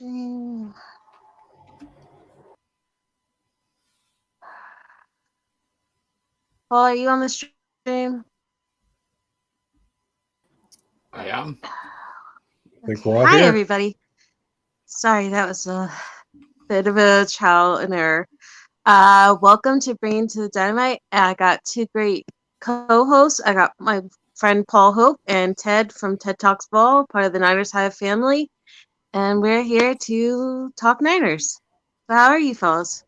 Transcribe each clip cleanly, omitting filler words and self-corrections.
Stream. Paul, are you on the stream? I am. I think we're all Hi, here. everybody. Sorry, that was a bit of a trial and error. Welcome to Bringing to the Dynamite. I got two great co-hosts. I got my friend Paul Hope and Ted from TED Talks Ball, part of the Niners Hive family. And we're here to talk Niners. So how are you, fellas?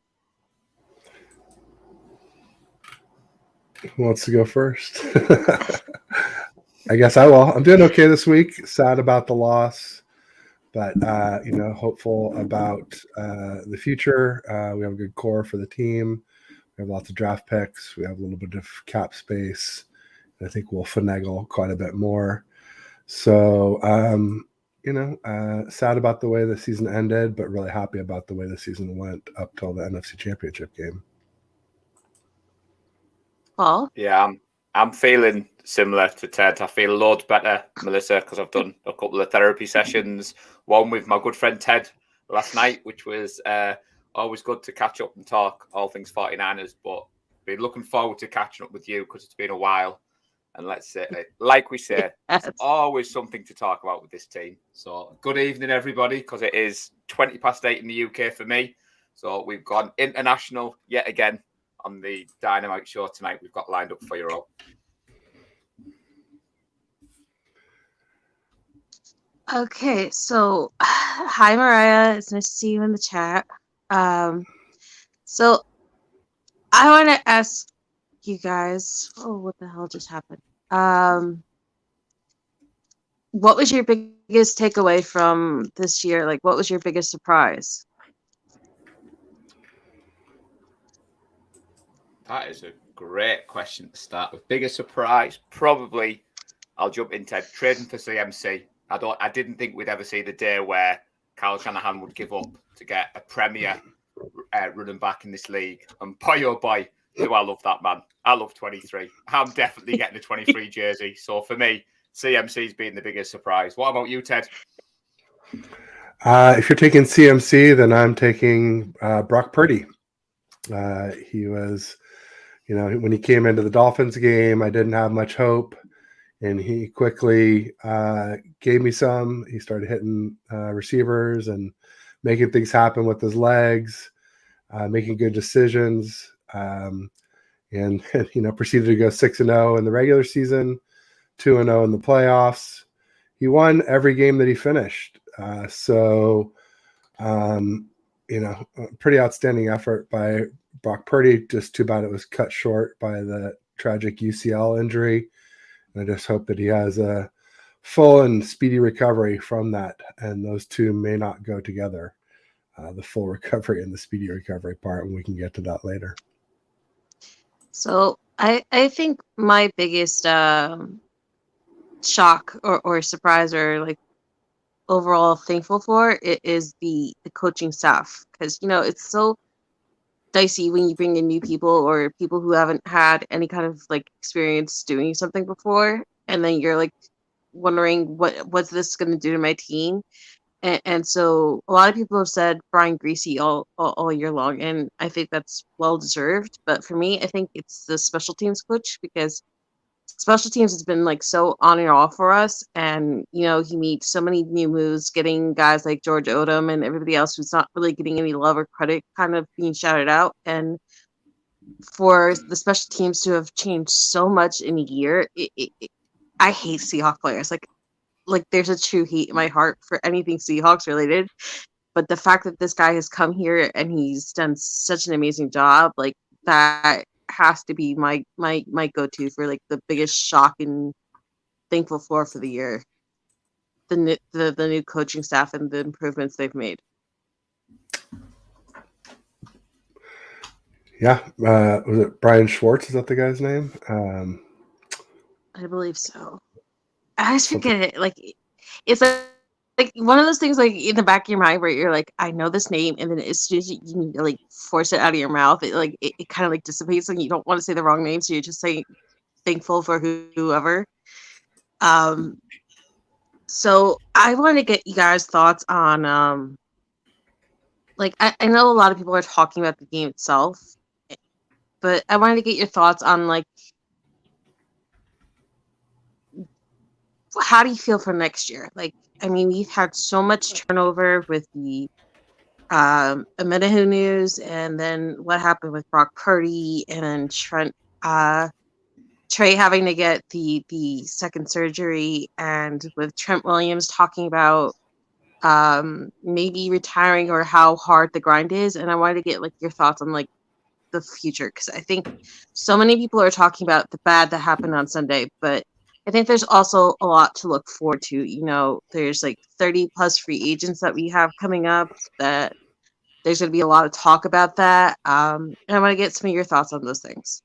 Who wants to go first? I guess I will. I'm doing okay this week. Sad about the loss, but hopeful about the future. We have a good core for the team. We have lots of draft picks. We have a little bit of cap space. I think we'll finagle quite a bit more. So, sad about the way the season ended, but really happy about the way the season went up till the NFC Championship game. Paul? Yeah, I'm feeling similar to Ted. I feel loads better, Melissa, because I've done a couple of therapy sessions. One with my good friend Ted last night, which was always good to catch up and talk all things 49ers. But been looking forward to catching up with you because it's been a while. And let's say, like we say, Yes. there's always something to talk about with this team. So good evening, everybody, because it is 8:20 in the UK for me. So we've gone international yet again on the Dynamite show tonight. We've got lined up for you all. Okay, so hi Mariah, it's nice to see you in the chat. So I want to ask you guys, what the hell just happened? What was your biggest takeaway from this year? Like, what was your biggest surprise? That is a great question to start with. Biggest surprise, probably. I'll jump into trading for CMC. I didn't think we'd ever see the day where Kyle Shanahan would give up to get a premier running back in this league. And boy, oh boy, do I love that man. I love 23. I'm definitely getting a 23 jersey. So for me, CMC's been the biggest surprise. What about you, Ted? If you're taking CMC, then I'm taking Brock Purdy. He was, when he came into the Dolphins game, I didn't have much hope. And he quickly gave me some. He started hitting receivers and making things happen with his legs, making good decisions, and proceeded to go 6-0 in the regular season, 2-0 in the playoffs. He won every game that he finished. Pretty outstanding effort by Brock Purdy. Just too bad it was cut short by the tragic UCL injury. I just hope that he has a full and speedy recovery from that. And those two may not go together, the full recovery and the speedy recovery part, and we can get to that later. So I think my biggest shock or surprise or like overall thankful for it is the coaching staff, because it's so dicey when you bring in new people or people who haven't had any kind of like experience doing something before, and then you're like wondering what's this going to do to my team. And so a lot of people have said Brian Greasy all year long, and I think that's well deserved. But for me, I think it's the special teams coach, because special teams has been like so on and off for us, and he made so many new moves, getting guys like George Odom and everybody else who's not really getting any love or credit kind of being shouted out. And for the special teams to have changed so much in a year, I hate Seahawks players. Like there's a true hate in my heart for anything Seahawks related. But the fact that this guy has come here and he's done such an amazing job, like that has to be my go-to for like the biggest shock and thankful for the year. The new coaching staff and the improvements they've made. Yeah, was it Brian Schwartz? Is that the guy's name? I believe so. I just forget it. Like it's like one of those things like in the back of your mind where you're like, I know this name, and then as soon as you need to like force it out of your mouth, it kind of like dissipates, and you don't want to say the wrong name, so you're just saying thankful for whoever. So I want to get you guys' thoughts on like I know a lot of people are talking about the game itself, but I wanted to get your thoughts on like how do you feel for next year? Like, I mean, we've had so much turnover with the Amenahu news, and then what happened with Brock Purdy, and then Trey having to get the second surgery, and with Trent Williams talking about maybe retiring or how hard the grind is. And I wanted to get like your thoughts on like the future, because I think so many people are talking about the bad that happened on Sunday, but I think there's also a lot to look forward to. You know, there's like 30 plus free agents that we have coming up, that there's going to be a lot of talk about that. And I want to get some of your thoughts on those things.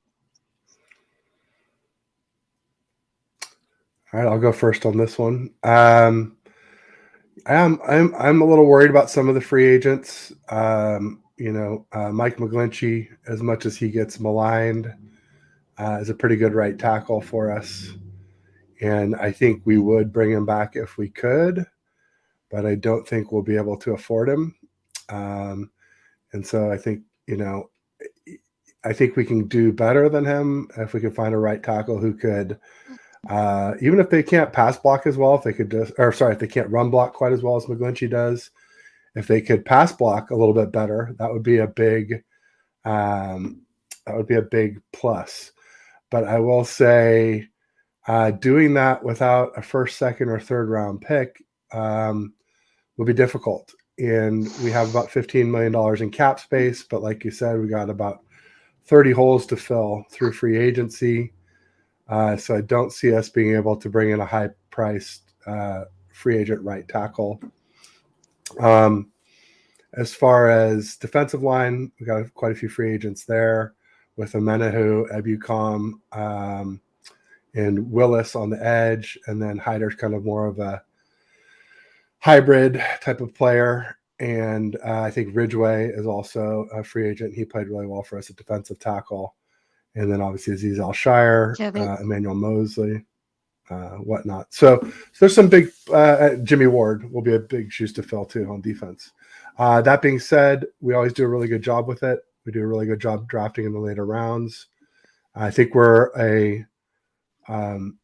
All right, I'll go first on this one. I'm a little worried about some of the free agents. Mike McGlinchey, as much as he gets maligned, is a pretty good right tackle for us, and I think we would bring him back if we could, but I don't think we'll be able to afford him. And so I think we can do better than him if we can find a right tackle who could. Even if they can't pass block as well, if they can't run block quite as well as McGlinchey does, if they could pass block a little bit better, that would be a big plus. But I will say, doing that without a first, second, or third round pick will be difficult. And we have about $15 million in cap space, but like you said, we got about 30 holes to fill through free agency. So I don't see us being able to bring in a high-priced free agent right tackle. As far as defensive line, we got quite a few free agents there with Amenahu, Ebukam, and Willis on the edge, and then Hyder's kind of more of a hybrid type of player. And I think Ridgeway is also a free agent. He played really well for us at defensive tackle. And then obviously Aziz Al-Shire, Emmanuel Mosley, whatnot. So there's some big Jimmy Ward will be a big shoes to fill too on defense. That being said, we always do a really good job with it. We do a really good job drafting in the later rounds. I think we're a bona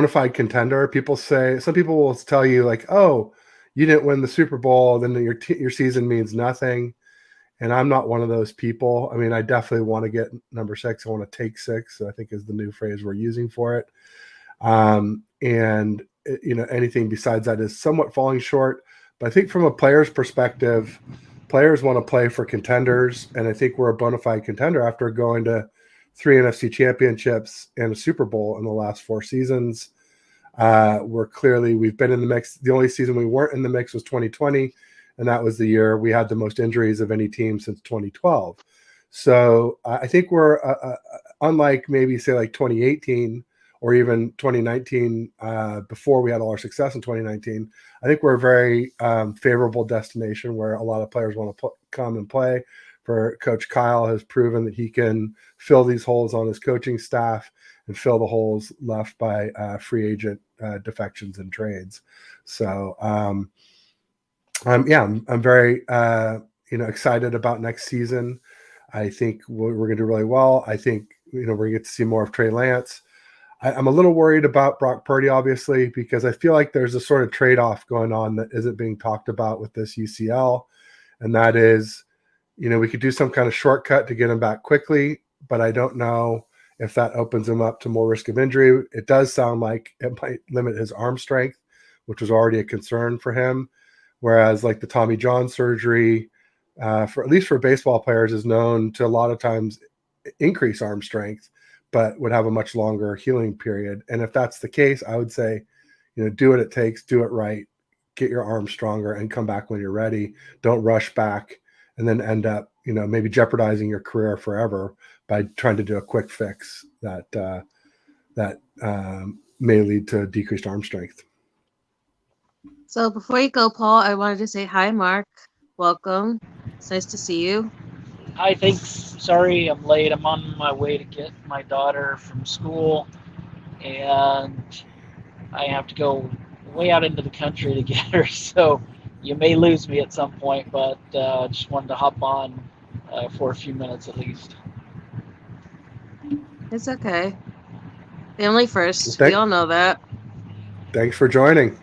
fide contender. Some people will tell you like, oh, you didn't win the Super Bowl, then your season means nothing. And I'm not one of those people. I mean, I definitely want to get number 6. I want to take 6, I think is the new phrase we're using for it. Anything besides that is somewhat falling short. But I think from a player's perspective, players want to play for contenders. And I think we're a bona fide contender after going to 3 NFC championships and a Super Bowl in the last 4 seasons. We've been in the mix. The only season we weren't in the mix was 2020. And that was the year we had the most injuries of any team since 2012. So I think we're unlike maybe say like 2018 or even 2019 before we had all our success in 2019. I think we're a very favorable destination where a lot of players want to come and play. For Coach Kyle has proven that he can fill these holes on his coaching staff and fill the holes left by free agent defections and trades. So I'm very excited about next season. I think we're going to do really well. I think we're going to get to see more of Trey Lance. I'm a little worried about Brock Purdy, obviously, because I feel like there's a sort of trade-off going on that isn't being talked about with this UCL, and that is, we could do some kind of shortcut to get him back quickly, but I don't know if that opens him up to more risk of injury. It does sound like it might limit his arm strength, which was already a concern for him. Whereas like the Tommy John surgery, for at least for baseball players, is known to a lot of times increase arm strength, but would have a much longer healing period. And if that's the case, I would say, do what it takes, do it right, get your arm stronger, and come back when you're ready. Don't rush back and then end up, maybe jeopardizing your career forever by trying to do a quick fix that may lead to decreased arm strength. So before you go, Paul, I wanted to say hi, Mark. Welcome. It's nice to see you. Hi, thanks. Sorry I'm late. I'm on my way to get my daughter from school, and I have to go way out into the country to get her. So you may lose me at some point, but just wanted to hop on for a few minutes at least. It's okay. Family first. We Thank, all know that. thanks for joining.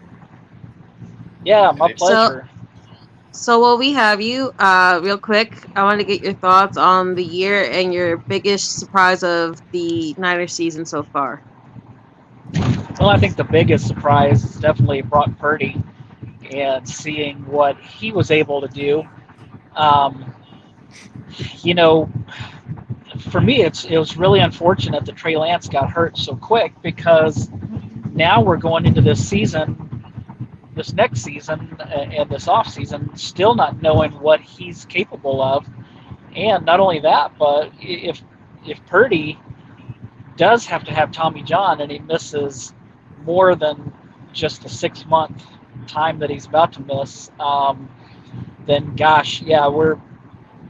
Yeah, And my it's So, pleasure. so while we have you, real quick, I want to get your thoughts on the year and your biggest surprise of the Niners season so far. Well, I think the biggest surprise is definitely Brock Purdy and seeing what he was able to do. Um, you know, for me, it was really unfortunate that Trey Lance got hurt so quick because now we're going into this season, this next season, and this off season, still not knowing what he's capable of. And not only that, but if Purdy does have to have Tommy John and he misses more than just the 6 month time that he's about to miss, then gosh, yeah,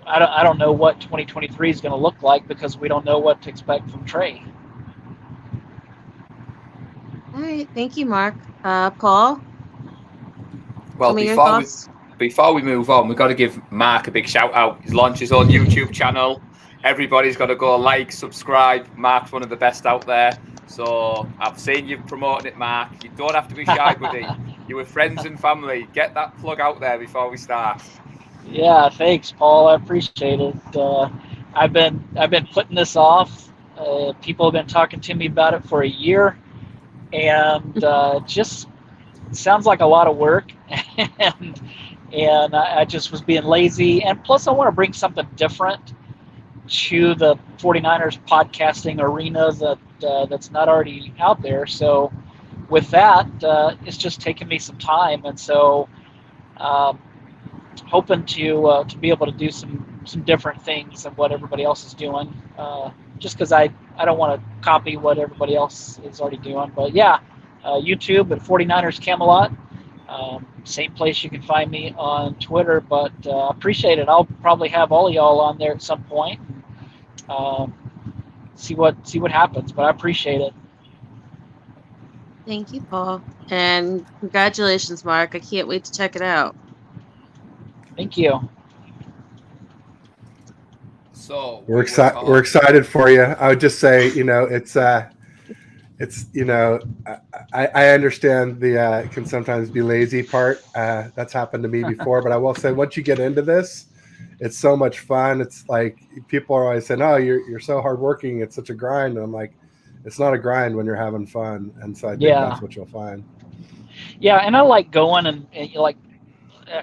I don't know what 2023 is going to look like because we don't know what to expect from Trey. All right, thank you, Mark. Paul, Well, some of your thoughts? before we move on, we've got to give Mark a big shout out. He's launched his own YouTube channel. Everybody's got to go like, subscribe. Mark's one of the best out there. So I've seen you promoting it, Mark. You don't have to be shy, buddy. You were friends and family. Get that plug out there before we start. Yeah, thanks, Paul. I appreciate it. I've been putting this off. People have been talking to me about it for a year, and just sounds like a lot of work. and I just was being lazy. And plus, I want to bring something different to the 49ers podcasting arena that's not already out there. So with that, it's just taken me some time, and so um, hoping to be able to do some different things than what everybody else is doing. Just because I don't want to copy what everybody else is already doing. But yeah, YouTube at 49ers Camelot. Same place you can find me on Twitter, but appreciate it. I'll probably have all of y'all on there at some point. Um, see what happens, but I appreciate it. Thank you, Paul. And congratulations, Mark. I can't wait to check it out. Thank you. So We're excited. We're excited for you. I would just say, it's I understand the can sometimes be lazy part. That's happened to me before, but I will say once you get into this, it's so much fun. It's like people are always saying, "Oh, you're so hardworking. It's such a grind." And I'm like, it's not a grind when you're having fun. And so I think Yeah, that's what you'll find. yeah, and I like going and like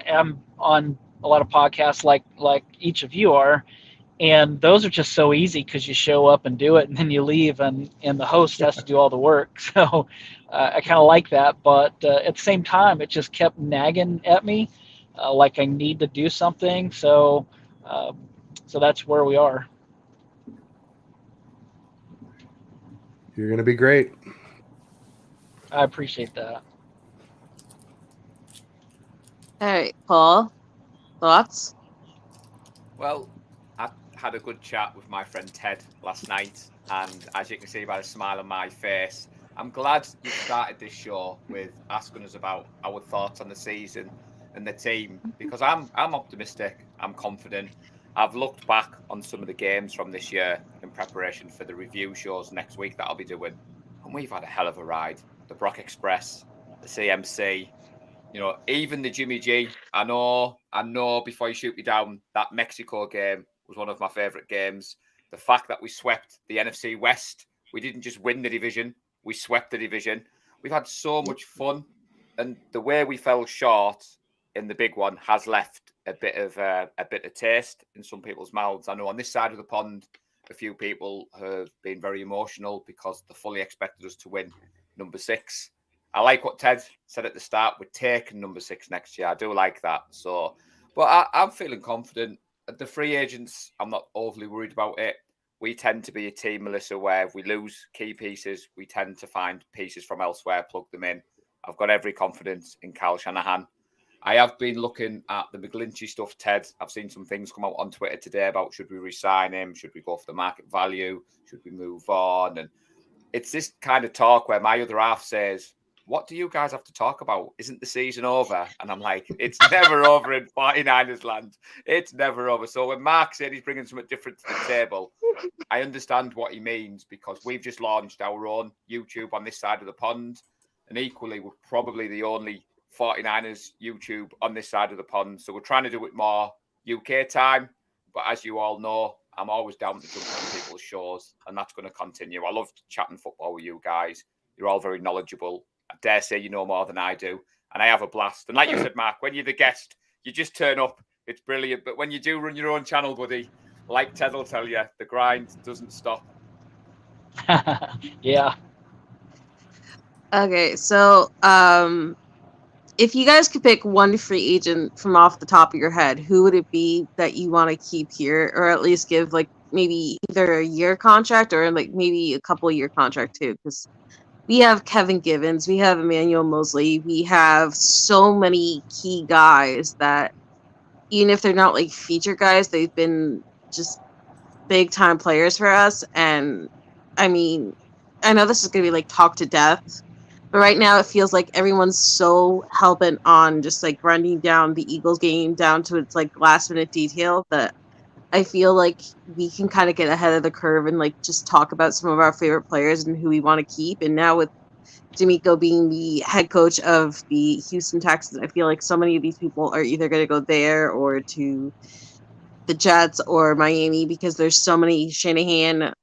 I'm on a lot of podcasts like each of you are, and those are just so easy because you show up and do it and then you leave and the host has to do all the work. So I kind of like that, but at the same time it just kept nagging at me, like I need to do something. So so that's where we are. You're going to be great. I appreciate that. All right, Paul, thoughts? Well, I had a good chat with my friend Ted last night, and as you can see by the smile on my face, I'm glad you started this show with asking us about our thoughts on the season and the team because I'm optimistic, I'm confident. I've looked back on some of the games from this year in preparation for the review shows next week that I'll be doing, and we've had a hell of a ride. The Brock Express, the CMC, even the Jimmy G. I know. Before you shoot me down, that Mexico game was one of my favourite games. The fact that we swept the NFC West, we didn't just win the division, we swept the division. We've had so much fun, and the way we fell short in the big one has left a bit of taste in some people's mouths. I know on this side of the pond, a few people have been very emotional because they fully expected us to win number 6. I like what Ted said at the start. We're taking number 6 next year. I do like that. So, but I'm feeling confident. The free agents, I'm not overly worried about it. We tend to be a team, Melissa, where if we lose key pieces, we tend to find pieces from elsewhere, plug them in. I've got every confidence in Kyle Shanahan. I have been looking at the McGlinchey stuff, Ted. I've seen some things come out on Twitter today about should we re-sign him? Should we go for the market value? Should we move on? And it's this kind of talk where my other half says, what do you guys have to talk about? Isn't the season over? And I'm like, it's never over in 49ers land. It's never over. So when Mark said he's bringing something different to the table, I understand what he means, because we've just launched our own YouTube on this side of the pond. And equally, we're probably the only 49ers YouTube on this side of the pond. So we're trying to do it more UK time. But as you all know, I'm always down to jump on people's shows, and that's going to continue. I love chatting football with you guys. You're all very knowledgeable. I dare say you know more than I do. And I have a blast. And like you said, Mark, when you're the guest, you just turn up. It's brilliant. But when you do run your own channel, buddy, like Ted will tell you, the grind doesn't stop. Yeah. Okay, so if you guys could pick one free agent from off the top of your head, who would it be that you want to keep here, or at least give like maybe either a year contract or like maybe a couple year contract too? Because we have Kevin Givens, we have Emmanuel Mosley, we have so many key guys that even if they're not like feature guys, they've been just big time players for us. And I mean, I know this is gonna be like talk to death, but right now it feels like everyone's so hell bent on just like running down the Eagles game down to its like last minute detail that I feel like we can kind of get ahead of the curve and like just talk about some of our favorite players and who we want to keep. And now with D'Amico being the head coach of the Houston Texans, I feel like so many of these people are either going to go there or to the Jets or Miami, because there's so many Shanahan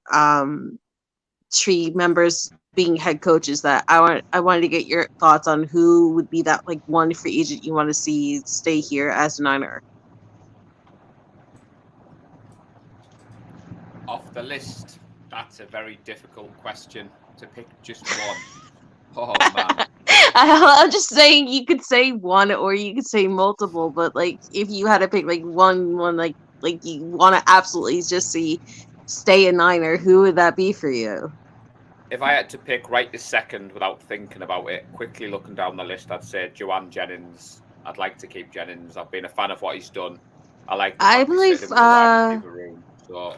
tree members being head coaches that I wanted to get your thoughts on who would be that like one free agent you want to see stay here as a Niner. Off the list, that's a very difficult question to pick just one. Oh, man. I'm just saying you could say one or you could say multiple, but like if you had to pick like one like you want to absolutely just see stay a Niner, who would that be for you? If I had to pick right this second without thinking about it, quickly looking down the list, I'd say Juwan Jennings. I'd like to keep Jennings. I've been a fan of what he's done. I like the I fact believe he's wide receiver room. So,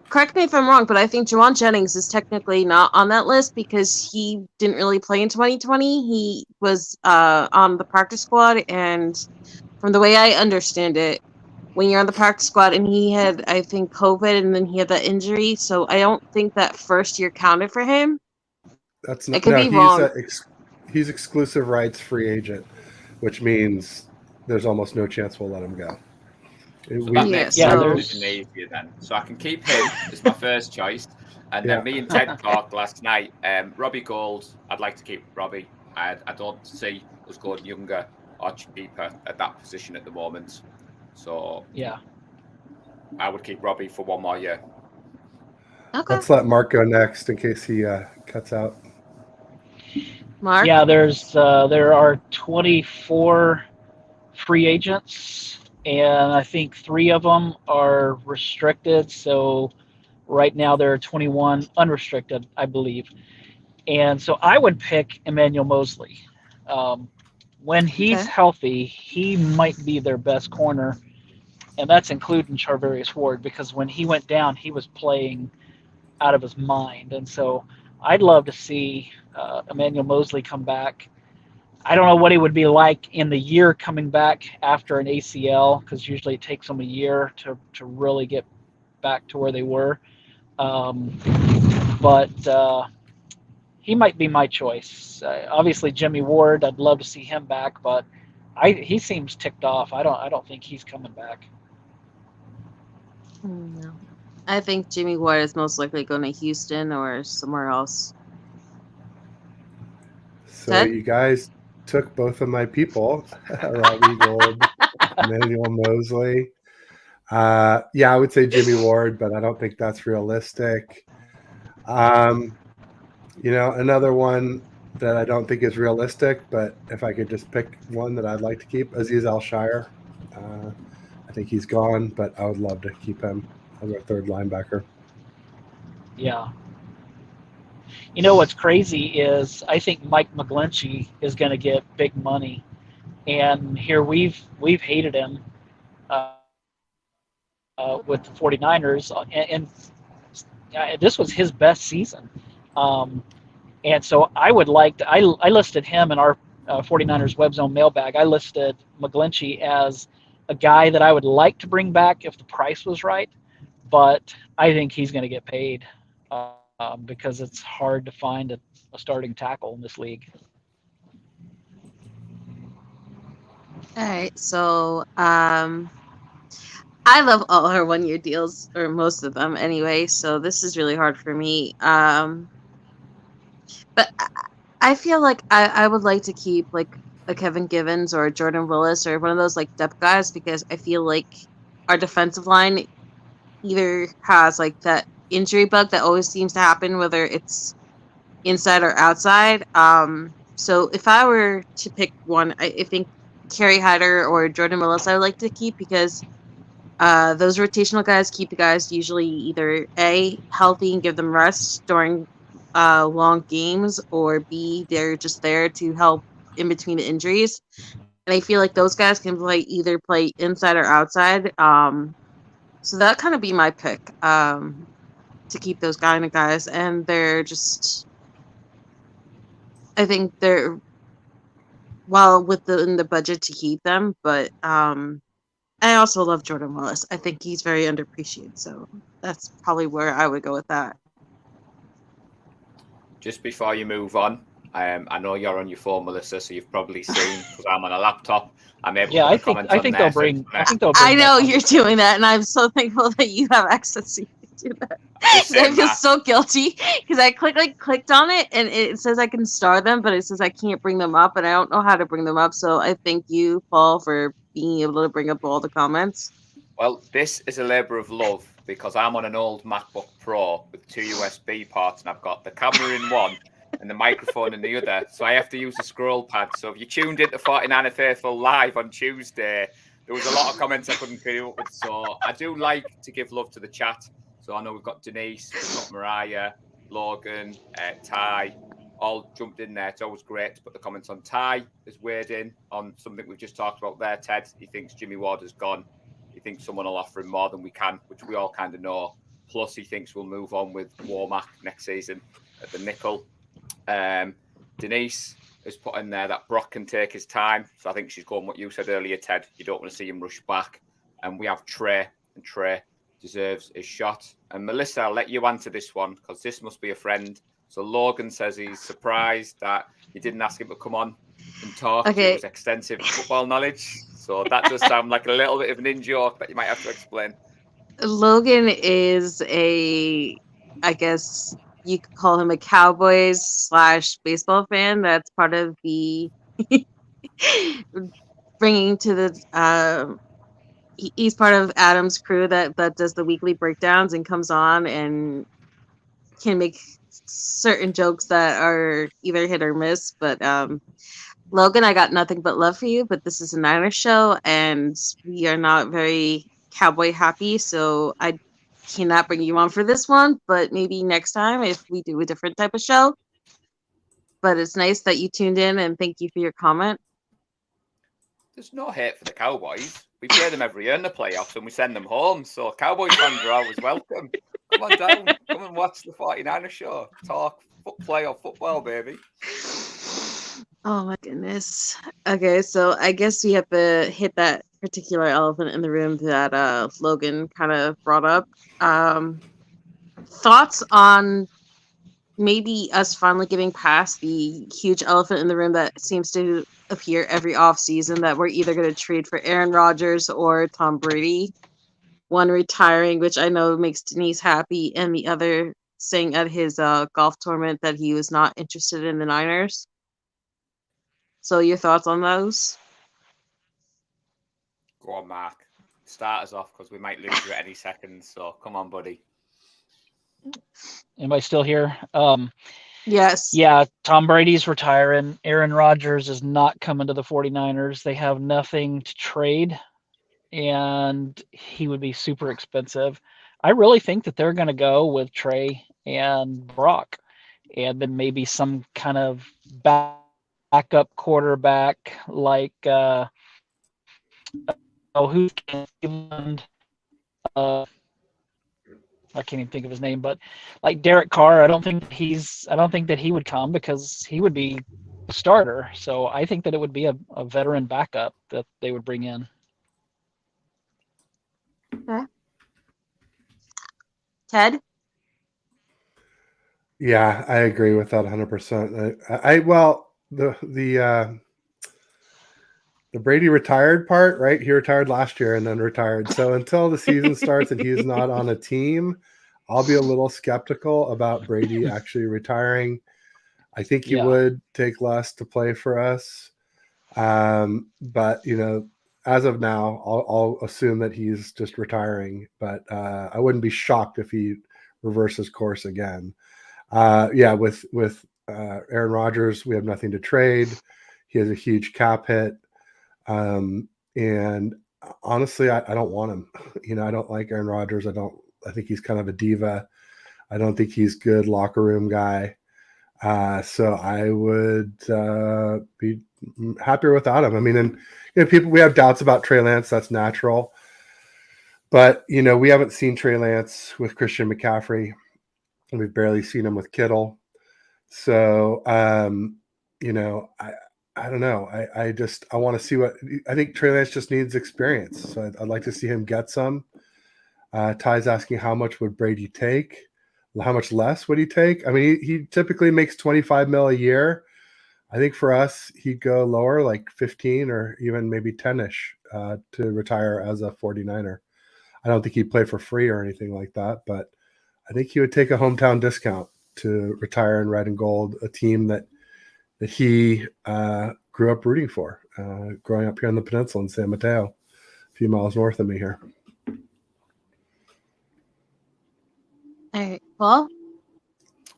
correct me if I'm wrong, but I think Juwan Jennings is technically not on that list because he didn't really play in 2020. He was on the practice squad, and from the way I understand it, when you're on the practice squad, and he had, I think, COVID, and then he had that injury, so I don't think that first year counted for him. That's I not. could No, be wrong. he's exclusive rights free agent, which means there's almost no chance we'll let him go. So that Yeah, makes so- it easier then. So I can keep him as my first choice. And then me and Ted talked last night. Robbie Gould, I'd like to keep Robbie. I don't see us going younger or cheaper at that position at the moment. So Yeah. I would keep Robbie for one more year. Okay. Let's let Mark go next in case he cuts out. Mark? Yeah, there are 24 free agents, and I think 3 of them are restricted. So right now there are 21 unrestricted, I believe. And so I would pick Emmanuel Mosley. When he's healthy, he might be their best corner, and that's including Charvarius Ward, because when he went down, he was playing out of his mind. And so I'd love to see Emmanuel Mosley come back. I don't know what he would be like in the year coming back after an ACL, because usually it takes them a year to really get back to where they were. But he might be my choice. Obviously, Jimmy Ward, I'd love to see him back, but he seems ticked off. I don't think he's coming back. No. I think Jimmy Ward is most likely going to Houston or somewhere else. So Ted? you guys took both of my people, Robbie Gould, Emmanuel Mosley. Yeah, I would say Jimmy Ward, but I don't think that's realistic. Another one that I don't think is realistic, but if I could just pick one that I'd like to keep, Aziz Al-Shire. I think he's gone, but I would love to keep him as our third linebacker. Yeah. You know what's crazy is I think Mike McGlinchey is going to get big money, and here we've hated him with the 49ers, and this was his best season. And so I would like to, I listed him in our 49ers Web Zone mailbag. I listed McGlinchey as a guy that I would like to bring back if the price was right, but I think he's going to get paid because it's hard to find a starting tackle in this league. All right, so I love all her 1 year deals, or most of them anyway. So this is really hard for me. But I feel like I would like to keep like a Kevin Givens or a Jordan Willis or one of those like depth guys because I feel like our defensive line either has like that injury bug that always seems to happen, whether it's inside or outside. So if I were to pick one, I think Kerry Hyder or Jordan Willis I would like to keep because those rotational guys keep the guys usually either A, healthy and give them rest during long games, or B, they're just there to help in between the injuries. And I feel like those guys can play inside or outside. So that kind of be my pick to keep those kind of guys. And they're just, I think they're well within the budget to keep them, but I also love Jordan Willis. I think he's very underappreciated, so that's probably where I would go with that. Just before you move on, I know you're on your phone, Melissa, so you've probably seen because I'm on a laptop. I'm able to put comments on there. They'll bring. I think they'll bring. I know you're doing that, and I'm so thankful that you have access to do that. I feel so guilty because I clicked on it, and it says I can star them, but it says I can't bring them up, and I don't know how to bring them up. So I thank you, Paul, for being able to bring up all the comments. Well, this is a labour of love because I'm on an old MacBook Pro with 2 USB ports, and I've got the camera in one and the microphone in the other. So I have to use a scroll pad. So if you tuned into 49er Faithful live on Tuesday, there was a lot of comments I couldn't keep up with. So I do like to give love to the chat. So I know we've got Denise, we've got Mariah, Logan, Ty, all jumped in there. It's always great to put the comments on. Ty has weighed in on something we've just talked about there, Ted. He thinks Jimmy Ward has gone. He thinks someone will offer him more than we can, which we all kind of know. Plus, he thinks we'll move on with Womack next season at the nickel. Denise has put in there that Brock can take his time. So I think she's going what you said earlier, Ted. You don't want to see him rush back. And we have Trey, and Trey deserves his shot. And Melissa, I'll let you answer this one because this must be a friend. So Logan says he's surprised that you didn't ask him to come on and talk. Okay. It was extensive football knowledge. So that does sound like a little bit of an in-joke that you might have to explain. Logan is I guess you could call him a Cowboys / baseball fan. That's part of the bringing to the he's part of Adam's crew that does the weekly breakdowns and comes on and can make certain jokes that are either hit or miss. But Logan, I got nothing but love for you, but this is a Niners show and we are not very Cowboy happy, so I cannot bring you on for this one, but maybe next time if we do a different type of show. But it's nice that you tuned in and thank you for your comment. There's no hate for the Cowboys. We play them every year in the playoffs and we send them home, so Cowboys fans are always welcome. Come on down, come and watch the 49er show. Talk playoff football, baby. Oh my goodness. Okay, so I guess we have to hit that particular elephant in the room that Logan kind of brought up. Thoughts on maybe us finally getting past the huge elephant in the room that seems to appear every offseason that we're either going to trade for Aaron Rodgers or Tom Brady. One retiring, which I know makes Denise happy, and the other saying at his golf tournament that he was not interested in the Niners. So your thoughts on those? Go on, Mark. Start us off because we might lose you at any second. So come on, buddy. Am I still here? Yes. Yeah, Tom Brady's retiring. Aaron Rodgers is not coming to the 49ers. They have nothing to trade, and he would be super expensive. I really think that they're going to go with Trey and Brock, and then maybe some kind of backup quarterback like who's Cleveland? I can't even think of his name, but like Derek Carr, I don't think that he would come because he would be a starter. So I think that it would be a veteran backup that they would bring in. Okay. Ted? Yeah, I agree with that 100%. Well, the Brady retired part, right? He retired last year and then retired. So until the season starts and he's not on a team, I'll be a little skeptical about Brady actually retiring. I think he would take less to play for us. But, as of now, I'll assume that he's just retiring. But I wouldn't be shocked if he reverses course again. With Aaron Rodgers, we have nothing to trade. He has a huge cap hit. And honestly, I don't want him. I don't like Aaron Rodgers. I think he's kind of a diva. I don't think he's good locker room guy. So I would be happier without him. I mean, and we have doubts about Trey Lance. That's natural. But, we haven't seen Trey Lance with Christian McCaffrey. We've barely seen him with Kittle. So, I don't know. I want to see I think Trey Lance just needs experience. So I'd like to see him get some. Ty's asking how much would Brady take? How much less would he take? I mean, he typically makes 25 mil a year. I think for us, he'd go lower, like 15 or even maybe 10-ish to retire as a 49er. I don't think he'd play for free or anything like that, but I think he would take a hometown discount to retire in red and gold, a team that he grew up rooting for, growing up here on the peninsula in San Mateo, a few miles north of me here. All right, Paul?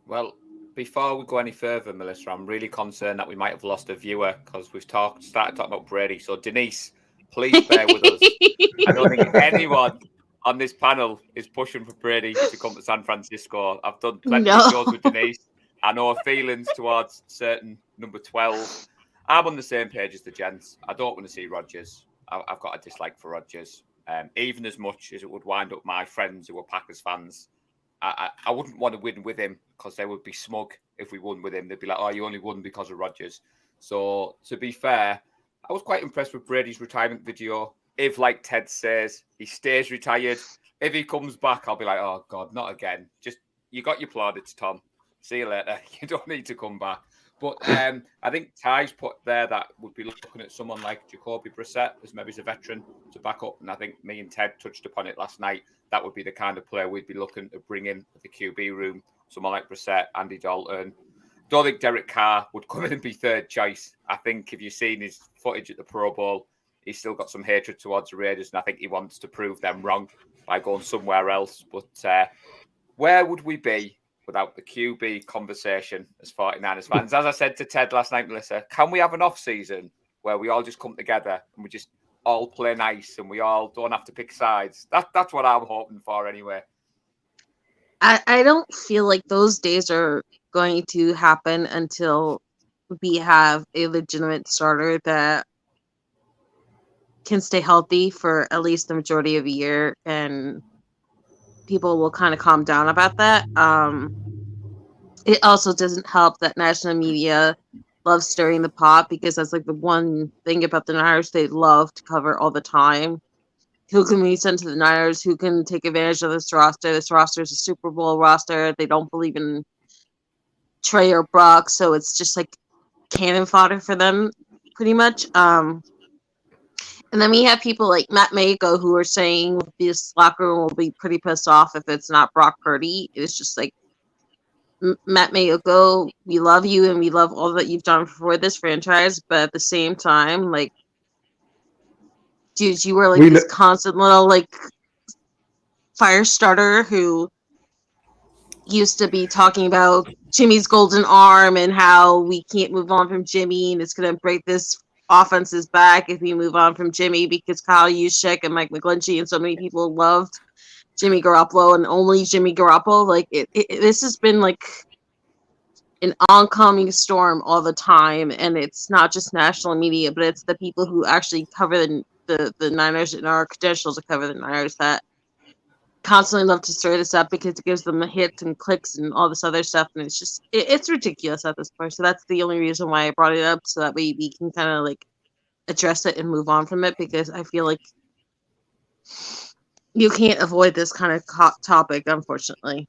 Well, before we go any further, Melissa, I'm really concerned that we might have lost a viewer because we've started talking about Brady. So, Denise, please bear with us. I don't think anyone on this panel is pushing for Brady to come to San Francisco. I've done plenty of shows with Denise. I know her feelings towards certain number 12. I'm on the same page as the gents. I don't want to see Rodgers. I've got a dislike for Rodgers, even as much as it would wind up my friends who are Packers fans. I wouldn't want to win with him because they would be smug if we won with him. They'd be like, oh, you only won because of Rodgers. So, to be fair, I was quite impressed with Brady's retirement video. If, like Ted says, he stays retired, if he comes back, I'll be like, oh, God, not again. Just, you got your plaudits, Tom. See you later. You don't need to come back. But I think Ty's put there that would be looking at someone like Jacoby Brissett as maybe as a veteran to back up. And I think me and Ted touched upon it last night. That would be the kind of player we'd be looking to bring in the QB room. Someone like Brissett, Andy Dalton. Don't think Derek Carr would come in and be third choice. I think if you've seen his footage at the Pro Bowl, he's still got some hatred towards the Raiders. And I think he wants to prove them wrong by going somewhere else. But where would we be without the QB conversation as 49ers fans? As I said to Ted last night, Melissa, can we have an off-season where we all just come together and we just all play nice and we all don't have to pick sides? That's what I'm hoping for anyway. I don't feel like those days are going to happen until we have a legitimate starter that can stay healthy for at least the majority of a year, and people will kind of calm down about that. It also doesn't help that national media loves stirring the pot because that's like the one thing about the Niners they love to cover all the time. Who can we send to the Niners? Who can take advantage of this roster? This roster is a Super Bowl roster. They don't believe in Trey or Brock, so it's just like cannon fodder for them, pretty much. And then we have people like Matt Mako who are saying this locker room will be pretty pissed off if it's not Brock Purdy. It's just like, Matt Mako, we love you and we love all that you've done for this franchise, but at the same time, like, dude, you were like this constant little like fire starter who used to be talking about Jimmy's golden arm and how we can't move on from Jimmy and it's going to break this offense's back if we move on from Jimmy because Kyle Juszczyk and Mike McGlinchey and so many people loved Jimmy Garoppolo and only Jimmy Garoppolo. Like this has been like an oncoming storm all the time, and it's not just national media, but it's the people who actually cover the Niners and are credentials to cover the Niners that constantly love to stir this up because it gives them hits and clicks and all this other stuff, and it's just it's ridiculous at this point. So that's the only reason why I brought it up, so that way we can kind of like address it and move on from it, because I feel like you can't avoid this kind of topic, unfortunately.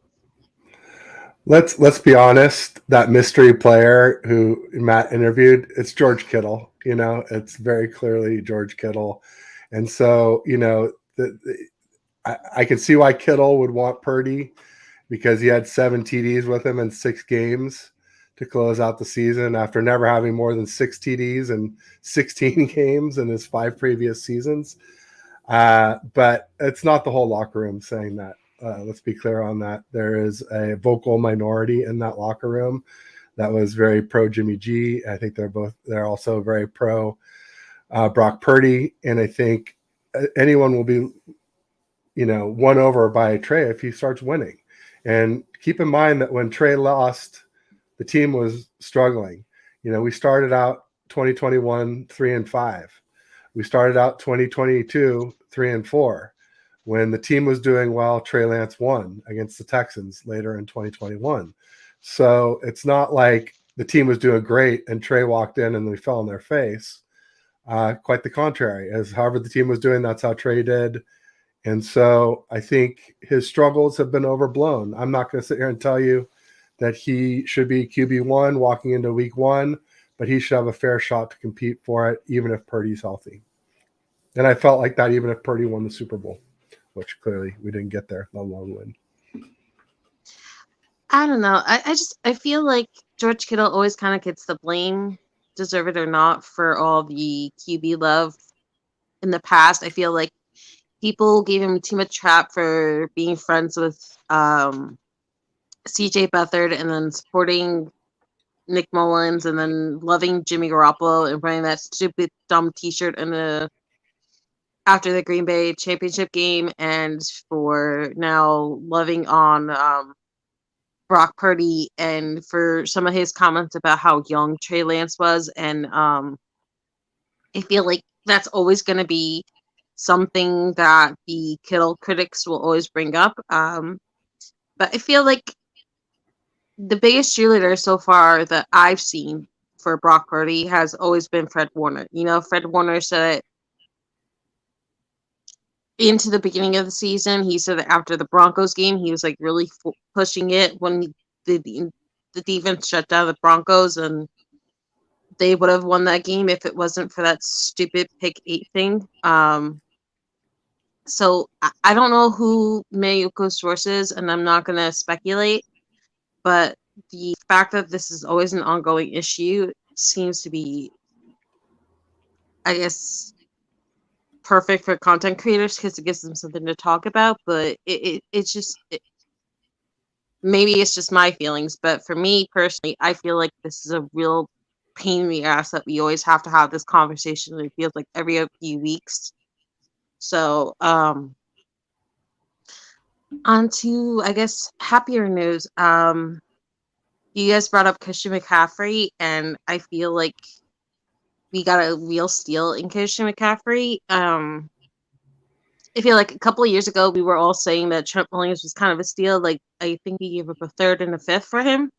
Let's be honest. That mystery player who Matt interviewed, it's George Kittle. You know, it's very clearly George Kittle, and so you know I can see why Kittle would want Purdy, because he had 7 TDs with him in 6 games to close out the season after never having more than 6 TDs in 16 games in his 5 previous seasons. But it's not the whole locker room saying that. Let's be clear on that. There is a vocal minority in that locker room that was very pro Jimmy G. I think they're also very pro Brock Purdy. And I think anyone will be, won over by Trey if he starts winning. And keep in mind that when Trey lost, the team was struggling. We started out 2021 3-5. We started out 2022 3-4. When the team was doing well, Trey Lance won against the Texans later in 2021. So it's not like the team was doing great and Trey walked in and they fell on their face. Quite the contrary. As however the team was doing, that's how Trey did. And so I think his struggles have been overblown. I'm not going to sit here and tell you that he should be QB1 walking into week 1, but he should have a fair shot to compete for it, even if Purdy's healthy. And I felt like that even if Purdy won the Super Bowl, which clearly we didn't get there, let alone win. I don't know. I feel like George Kittle always kind of gets the blame, deserve it or not, for all the QB love in the past. I feel like people gave him too much crap for being friends with CJ Beathard and then supporting Nick Mullins and then loving Jimmy Garoppolo and wearing that stupid dumb t-shirt after the Green Bay championship game, and for now loving on Brock Purdy and for some of his comments about how young Trey Lance was. And I feel like that's always going to be something that the Kittle critics will always bring up. But I feel like the biggest cheerleader so far that I've seen for Brock Purdy has always been Fred Warner. Fred Warner said it into the beginning of the season. He said that after the Broncos game, he was like really pushing it when the defense shut down the Broncos, and they would have won that game if it wasn't for that stupid pick 8 thing. So I don't know who Mayuko's source is, and I'm not going to speculate, but the fact that this is always an ongoing issue seems to be, I guess, perfect for content creators because it gives them something to talk about. But it's just maybe it's just my feelings, but for me personally, I feel like this is a real pain in the ass that we always have to have this conversation. It feels like every few weeks. So on to, I guess, happier news. You guys brought up Christian McCaffrey, and I feel like we got a real steal in Christian McCaffrey. I feel like a couple of years ago, we were all saying that Trent Williams was kind of a steal. Like, I think he gave up a 3rd and a 5th for him.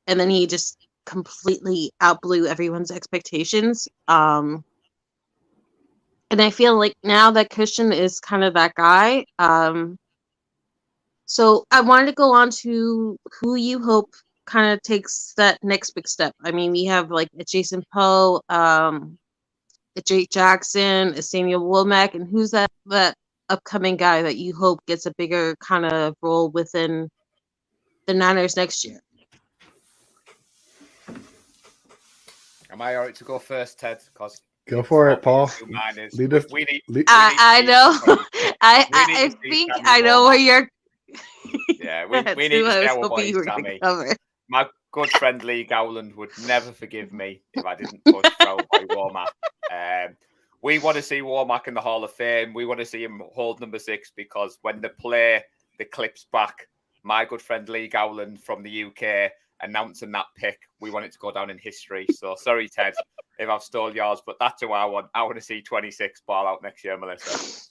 And then he just completely outblew everyone's expectations. And I feel like now that Christian is kind of that guy. So I wanted to go on to who you hope kind of takes that next big step. I mean, we have like a Jason Poe, a Jake Jackson, a Samuel Womack, and who's that upcoming guy that you hope gets a bigger kind of role within the Niners next year? Am I all right to go first, Ted? Because go for it, Paul. I know. I think I know where you're. Yeah, we need to stay our boys, Sammy. My good friend Lee Gowland would never forgive me if I didn't touch Boy Womack. We want to see Womack in the Hall of Fame. We want to see him hold number 6 because when they play the clips back, my good friend Lee Gowland from the UK announcing that pick, we want it to go down in history. So sorry, Ted, if I've stole yours, but that's who I want. I want to see 26 ball out next year, Melissa.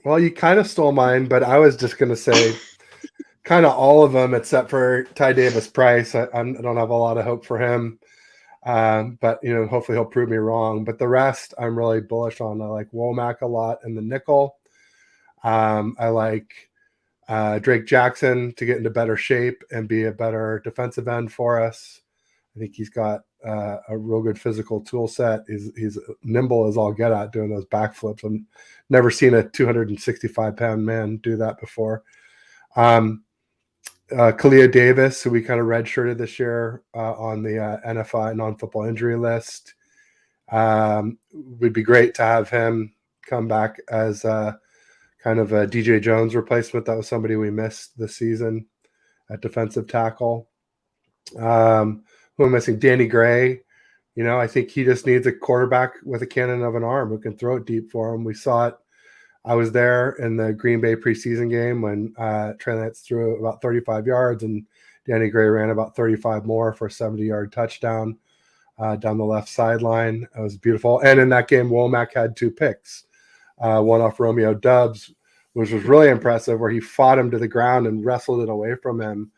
Well, you kind of stole mine, but I was just going to say kind of all of them except for Ty Davis Price. I don't have a lot of hope for him, but hopefully he'll prove me wrong. But the rest, I'm really bullish on. I like Womack a lot in the nickel. I like Drake Jackson to get into better shape and be a better defensive end for us. I think he's got a real good physical tool set. He's nimble as all get at doing those backflips. I've never seen a 265-pound man do that before. Kalia Davis, who we kind of redshirted this year on the NFI non-football injury list. Would be great to have him come back as kind of a DJ Jones replacement. That was somebody we missed this season at defensive tackle. Who am I missing? Danny Gray. I think he just needs a quarterback with a cannon of an arm who can throw it deep for him. We saw it. I was there in the Green Bay preseason game when Trey Lance threw about 35 yards and Danny Gray ran about 35 more for a 70-yard touchdown down the left sideline. It was beautiful. And in that game, Womack had 2 picks. One off Romeo Doubs, which was really impressive, where he fought him to the ground and wrestled it away from him.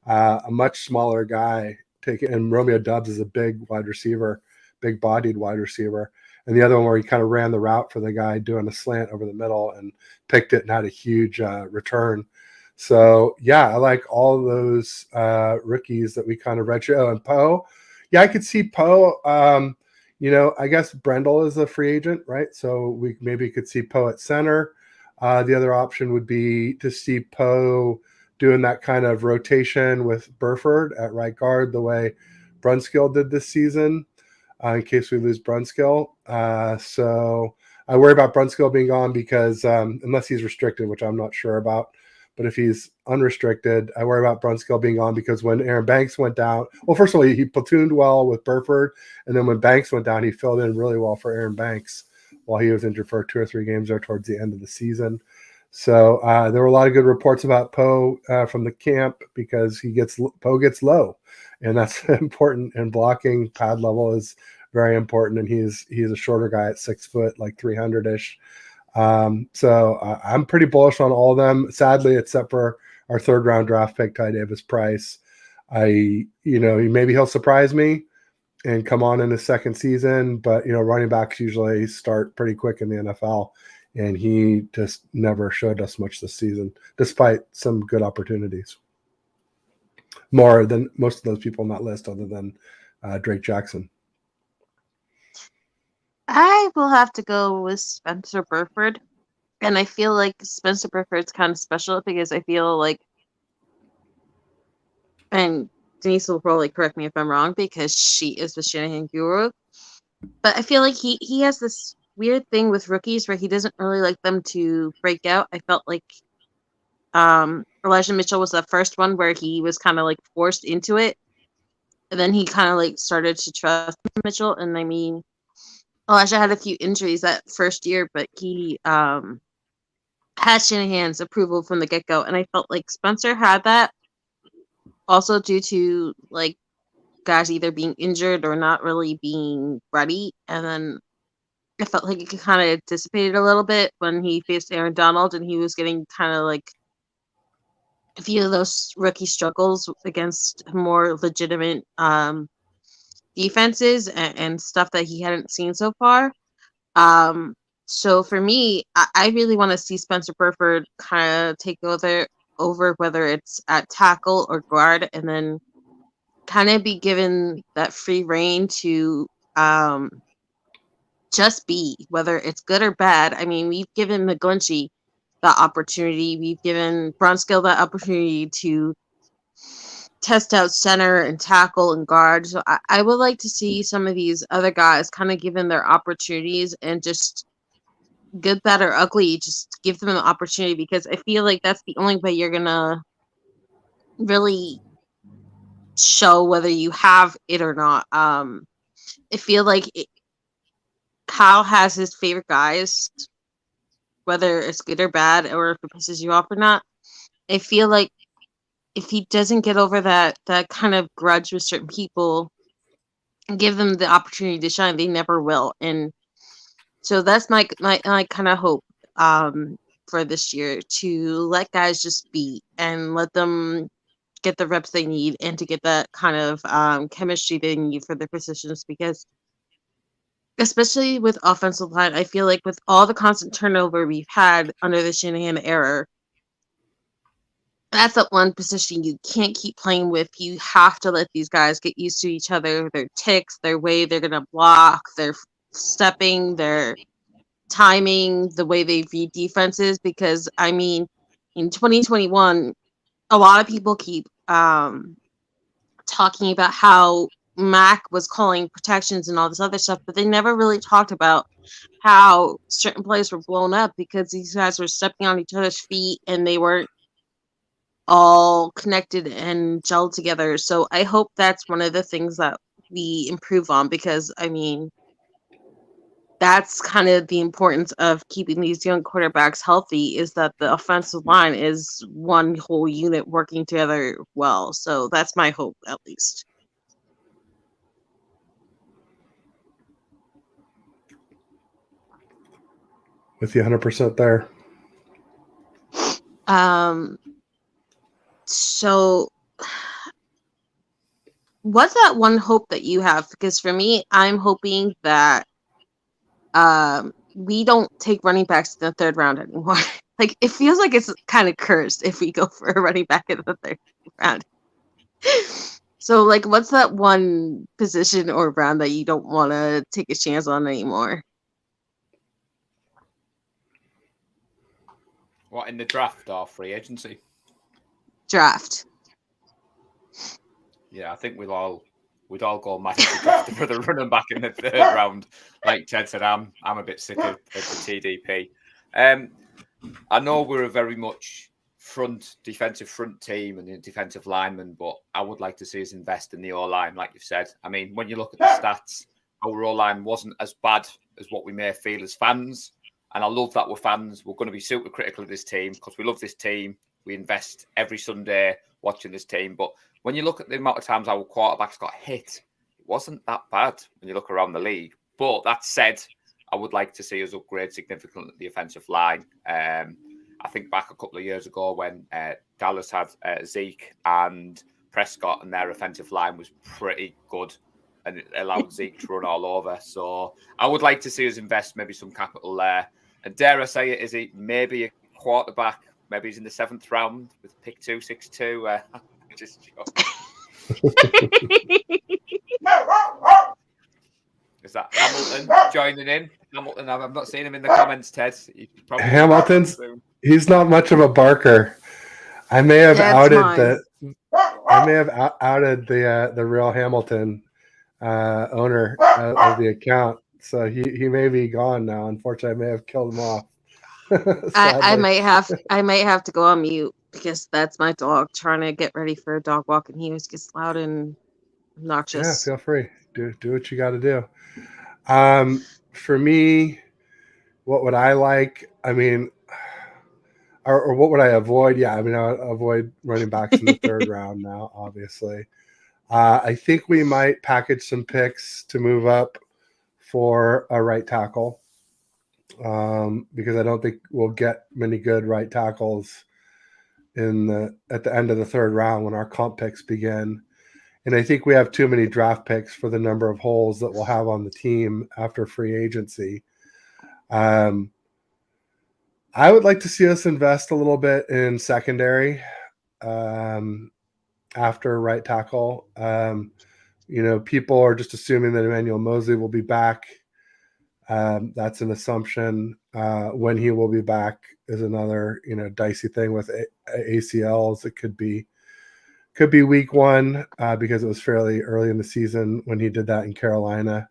A much smaller guy and Romeo Doubs is a big wide receiver, big-bodied wide receiver. And the other one where he kind of ran the route for the guy doing a slant over the middle and picked it and had a huge return. So, yeah, I like all those rookies that we kind of read. Oh, and Poe. Yeah, I could see Poe. I guess Brendel is a free agent, right? So we maybe could see Poe at center. The other option would be to see Poe doing that kind of rotation with Burford at right guard the way Brunskill did this season. In case we lose Brunskill. So I worry about Brunskill being gone because unless he's restricted, which I'm not sure about, but if he's unrestricted, I worry about Brunskill being gone because when Aaron Banks went down, well, first of all, he platooned well with Burford, and then when Banks went down, he filled in really well for Aaron Banks while he was injured for 2 or 3 games there towards the end of the season. So there were a lot of good reports about Poe from the camp because Poe gets low, and that's important. And blocking pad level is very important. And he's a shorter guy at 6 foot, like 300-ish. So I'm pretty bullish on all of them. Sadly, except for our 3rd round draft pick, Ty Davis Price. Maybe he'll surprise me and come on in his 2nd season, but running backs usually start pretty quick in the NFL. And he just never showed us much this season, despite some good opportunities. More than most of those people on that list, other than Drake Jackson. I will have to go with Spencer Burford. And I feel like Spencer Burford's kind of special because I feel like, and Denise will probably correct me if I'm wrong because she is the Shanahan guru, but I feel like he has this weird thing with rookies where he doesn't really like them to break out. I felt like Elijah Mitchell was the first one where he was kind of like forced into it. And then he kind of like started to trust Mitchell. And I mean, Elijah had a few injuries that first year, but he had Shanahan's approval from the get-go. And I felt like Spencer had that also due to like guys either being injured or not really being ready. And then I felt like it kind of dissipated a little bit when he faced Aaron Donald and he was getting kind of like a few of those rookie struggles against more legitimate defenses and stuff that he hadn't seen so far. So for me, I really want to see Spencer Burford kind of take over whether it's at tackle or guard, and then kind of be given that free reign to just be, whether it's good or bad. I mean, we've given McGlinchey that opportunity. We've given Brunskill that opportunity to test out center and tackle and guard. So I would like to see some of these other guys kind of given their opportunities and just good, bad, or ugly, just give them the opportunity because I feel like that's the only way you're going to really show whether you have it or not. I feel like Kyle has his favorite guys, whether it's good or bad, or if it pisses you off or not. I feel like if he doesn't get over that kind of grudge with certain people and give them the opportunity to shine, they never will. And so that's my kind of hope. for this year to let guys just be and let them get the reps they need and to get that kind of chemistry they need for their positions, because especially with offensive line, I feel like with all the constant turnover we've had under the Shanahan era, that's that one position you can't keep playing with. You have to let these guys get used to each other, their ticks, their way they're going to block, their stepping, their timing, the way they read defenses. Because, I mean, in 2021, a lot of people keep talking about how Mac was calling protections and all this other stuff, but they never really talked about how certain plays were blown up because these guys were stepping on each other's feet and they weren't all connected and gelled together. So I hope that's one of the things that we improve on, because I mean, that's kind of the importance of keeping these young quarterbacks healthy, is that the offensive line is one whole unit working together well. So that's my hope, at least. With you 100% there. So what's that one hope that you have? Because for me, I'm hoping that we don't take running backs in the third round anymore. Like, it feels like it's kind of cursed if we go for a running back in the third round. So, like, what's that one position or round that you don't want to take a chance on anymore? What, in the draft or free agency? Draft. Yeah, I think we'd all go mad if we drafted for the running back in the third round. Like Ted said, I'm a bit sick of the TDP. I know we're a very much defensive front team and the defensive lineman, but I would like to see us invest in the O-line, like you've said. I mean, when you look at the stats, our O-line wasn't as bad as what we may feel as fans. And I love that we're fans. We're going to be super critical of this team because we love this team. We invest every Sunday watching this team. But when you look at the amount of times our quarterbacks got hit, it wasn't that bad when you look around the league. But that said, I would like to see us upgrade significantly the offensive line. I think back a couple of years ago when Dallas had Zeke and Prescott, and their offensive line was pretty good and it allowed Zeke to run all over. So I would like to see us invest maybe some capital there. And dare I say it, is he maybe a quarterback? Maybe he's in the 7th round with pick 262. Just joking. Is that Hamilton joining in? Hamilton, I've not seen him in the comments, Ted. Hamilton's, he's not much of a barker. I may have outed the real Hamilton owner of the account. So he may be gone now. Unfortunately, I may have killed him off. I might have to go on mute because that's my dog trying to get ready for a dog walk, and he always gets loud and obnoxious. Yeah, feel free. Do what you got to do. For me, what would I like? I mean, or what would I avoid? Yeah, I mean, I would avoid running backs in the third round now, obviously. I think we might package some picks to move up for a right tackle because I don't think we'll get many good right tackles at the end of the third round when our comp picks begin. And I think we have too many draft picks for the number of holes that we'll have on the team after free agency. I would like to see us invest a little bit in secondary after right tackle. People are just assuming that Emmanuel Moseley will be back. That's an assumption. When he will be back is another, dicey thing with ACLs. It could be week 1 because it was fairly early in the season when he did that in Carolina.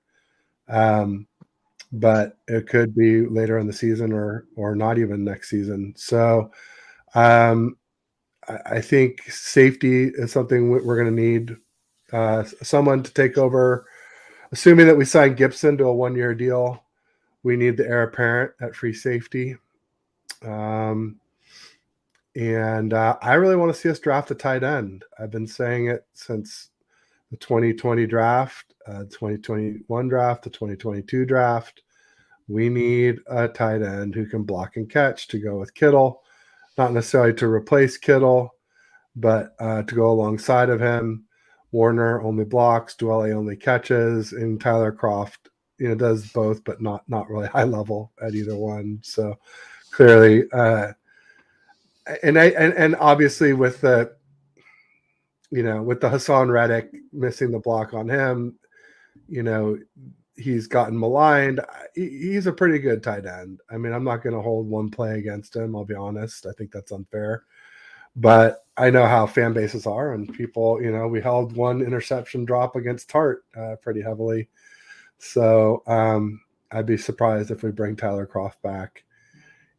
But it could be later in the season or not even next season. So I think safety is something we're going to need someone to take over. Assuming that we sign Gibson to a 1-year deal, we need the heir apparent at free safety. And I really want to see us draft a tight end. I've been saying it since the 2020 draft, 2021 draft, the 2022 draft. we need a tight end who can block and catch to go with Kittle, not necessarily to replace Kittle, but to go alongside of him. Warner only blocks, Dwelle only catches, and Tyler Kroft, does both, but not really high level at either one. So clearly, and obviously with the Hassan Reddick missing the block on him, he's gotten maligned. He's a pretty good tight end. I mean, I'm not going to hold one play against him. I'll be honest. I think that's unfair. But I know how fan bases are, and people, we held one interception drop against Tart pretty heavily. So I'd be surprised if we bring Tyler Kroft back.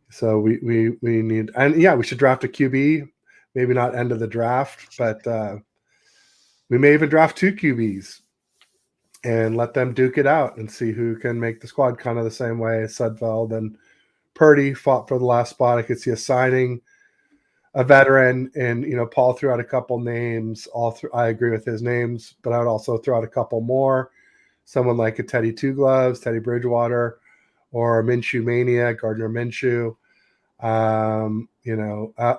So we need, and yeah, we should draft a QB. Maybe not end of the draft, but we may even draft 2 QBs and let them duke it out and see who can make the squad, kind of the same way as Sudfeld and Purdy fought for the last spot. I could see us signing a veteran, and Paul threw out a couple names. I agree with his names, but I would also throw out a couple more. Someone like a Teddy Two Gloves, Teddy Bridgewater, or Minshew Mania, Gardner Minshew.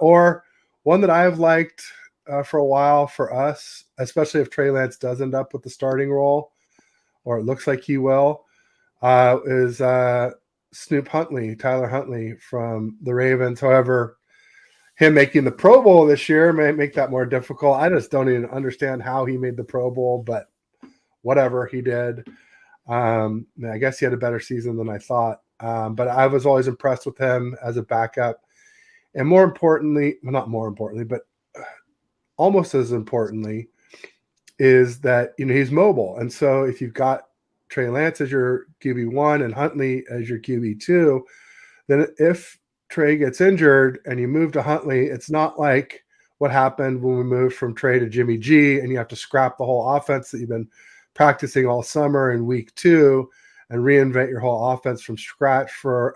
Or one that I have liked for a while for us, especially if Trey Lance does end up with the starting role, or it looks like he will, is Snoop Huntley, Tyler Huntley from the Ravens. However, him making the Pro Bowl this year may make that more difficult. I just don't even understand how he made the Pro Bowl, but whatever, he did. I guess he had a better season than I thought. But I was always impressed with him as a backup. And more importantly, well, not more importantly, but almost as importantly, is that he's mobile. And so if you've got Trey Lance as your QB1 and Huntley as your QB2, then if Trey gets injured and you move to Huntley, it's not like what happened when we moved from Trey to Jimmy G and you have to scrap the whole offense that you've been practicing all summer in week 2 and reinvent your whole offense from scratch for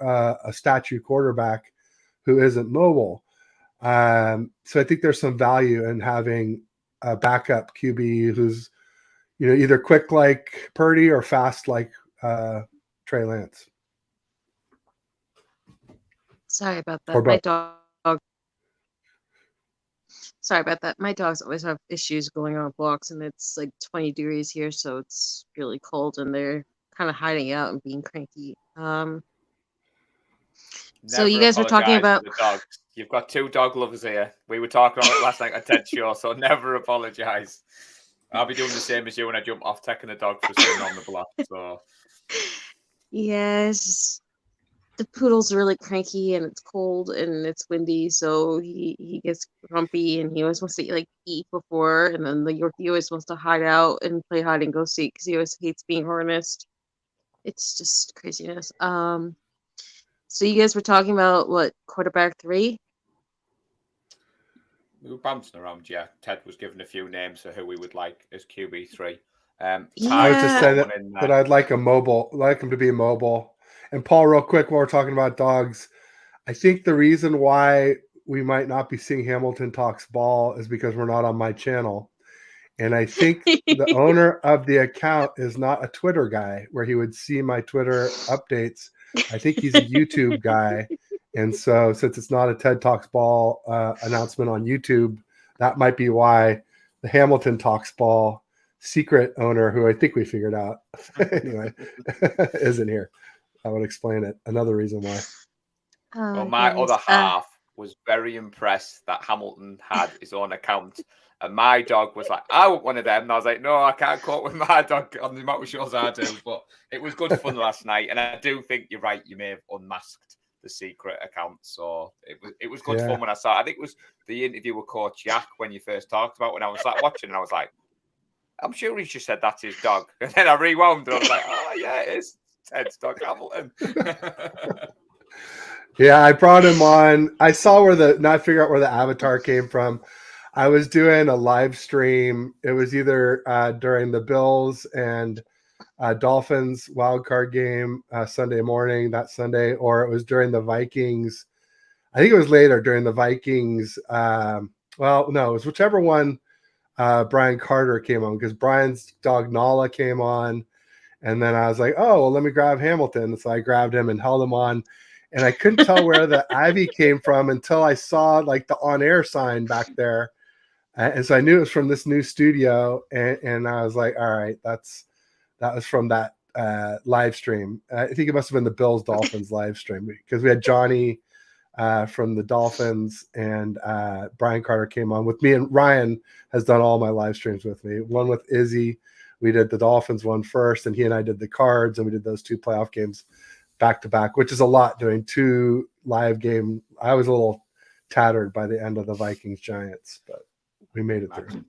a statue quarterback who isn't mobile. So I think there's some value in having a backup QB who's, either quick like Purdy or fast like Trey Lance. Sorry about Or that. My both. dog. Sorry about that. My dogs always have issues going on walks, and it's like 20 degrees here, so it's really cold, and they're kind of hiding out and being cranky. So you guys were talking about the dogs. You've got 2 dog lovers here. We were talking about it last night at Ted's show, so never apologize. I'll be doing the same as you when I jump off, taking the dog for a spin on the block. So yes, the poodle's really cranky, and it's cold and it's windy, so he gets grumpy, and he always wants to eat before, and then the Yorkie always wants to hide out and play hide and go seek because he always hates being harnessed. It's just craziness. So you guys were talking about what, quarterback 3? we were bouncing around. Yeah, Ted was giving a few names for who we would like as QB3. I would just say that I'd like him to be mobile. And Paul, real quick, while we're talking about dogs, I think the reason why we might not be seeing Hamilton Talks Ball is because we're not on my channel. And I think the owner of the account is not a Twitter guy where he would see my Twitter updates. I think he's a YouTube guy. And so since it's not a TED Talks Ball announcement on YouTube, that might be why the Hamilton Talks Ball secret owner, who I think we figured out anyway, isn't here. I would explain it. Another reason why. Well, my other half was very impressed that Hamilton had his own account. And my dog was like, I want one of them. And I was like, no, I can't cope with my dog on the amount of shows I do. But it was good fun last night. And I do think you're right. You may have unmasked the secret account. So it was good fun when I saw it. I think it was the interview with Coach Yak when you first talked about, when I was watching, and I was like, I'm sure he just said that's his dog. And then I rewound and I was like, oh, yeah, it is Ted's dog, Hamilton. Yeah, I brought him on. I saw now I figured out where the avatar came from. I was doing a live stream. It was either during the Bills and Dolphins wildcard game Sunday morning, that Sunday, or it was during the Vikings. I think it was later during the Vikings. Well, no, it was whichever one Brian Carter came on, because Brian's dog Nala came on, And then I was like, oh, well, let me grab Hamilton. So I grabbed him and held him on. And I couldn't tell where the Ivy came from until I saw like the on-air sign back there. And so I knew it was from this new studio. And I was like, all right, that was from that live stream. I think it must have been the Bills Dolphins live stream, because we had Johnny from the Dolphins, and Brian Carter came on with me, and Ryan has done all my live streams with me. One with Izzy. We did the Dolphins one first, and he and I did the Cards, and we did those 2 playoff games back to back, which is a lot, doing 2 live game. I was a little tattered by the end of the Vikings Giants, but we made it through.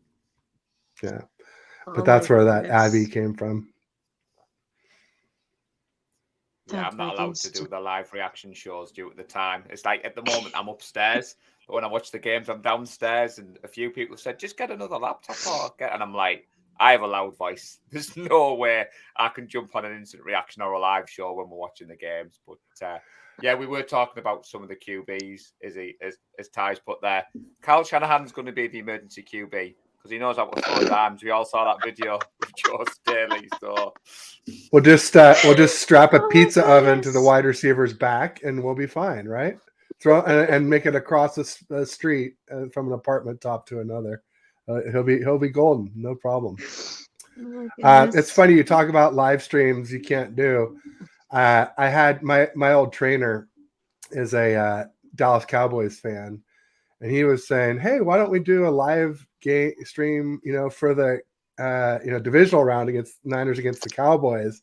Yeah. But that's where that Abby came from. Yeah, I'm not allowed to do the live reaction shows due to the time. It's like at the moment I'm upstairs, but when I watch the games, I'm downstairs, and a few people said, just get another laptop and I'm like, I have a loud voice. There's no way I can jump on an instant reaction or a live show when we're watching the games. But yeah, we were talking about some of the QBs, as Ty's put there. Kyle Shanahan's going to be the emergency QB because he knows how to throw dimes. We all saw that video with Joe Staley. So we'll just strap a pizza oven to the wide receiver's back, and we'll be fine, right? Throw and make it across the street from an apartment top to another. He'll be golden, no problem. It's funny you talk about live streams you can't do. I had my old trainer is a Dallas Cowboys fan, and he was saying, "Hey, why don't we do a live game stream? For the divisional round against Niners against the Cowboys."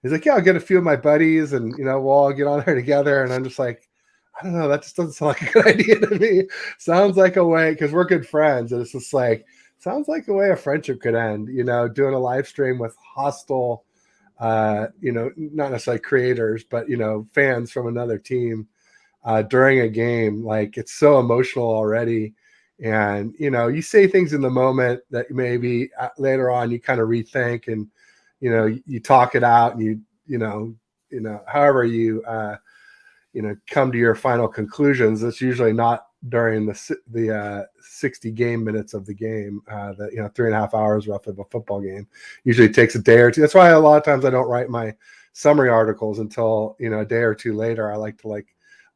He's like, "Yeah, I'll get a few of my buddies, and we'll all get on there together." And I'm just like, I don't know. That just doesn't sound like a good idea to me. Sounds like a way, because we're good friends, and it's just like, sounds like a way a friendship could end. Doing a live stream with hostile, not necessarily creators, but fans from another team during a game. Like, it's so emotional already, and you say things in the moment that maybe later on you kind of rethink, and you talk it out, and however you come to your final conclusions. It's usually not during the 60 game minutes of the game, 3.5 hours roughly of a football game. Usually takes a day or two. That's why a lot of times I don't write my summary articles until a day or two later. I like to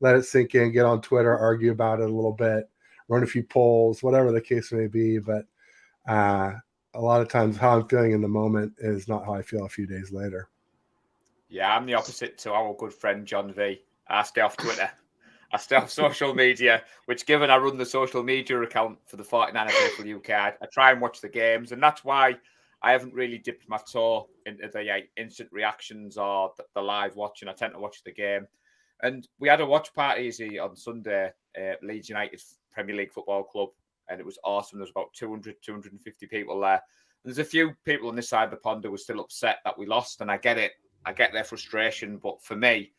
let it sink in, get on Twitter, argue about it a little bit, run a few polls, whatever the case may be. But a lot of times how I'm feeling in the moment is not how I feel a few days later. Yeah, I'm the opposite to our good friend John V. I stay off Twitter. I stay off social media, which, given I run the social media account for the 49ers Faithful UK, I try and watch the games. And that's why I haven't really dipped my toe into the instant reactions or the live watching. I tend to watch the game. And we had a watch party on Sunday at Leeds United Premier League Football Club, and it was awesome. There was about 250 people there. There's a few people on this side of the pond who were still upset that we lost, and I get it. I get their frustration. But for me,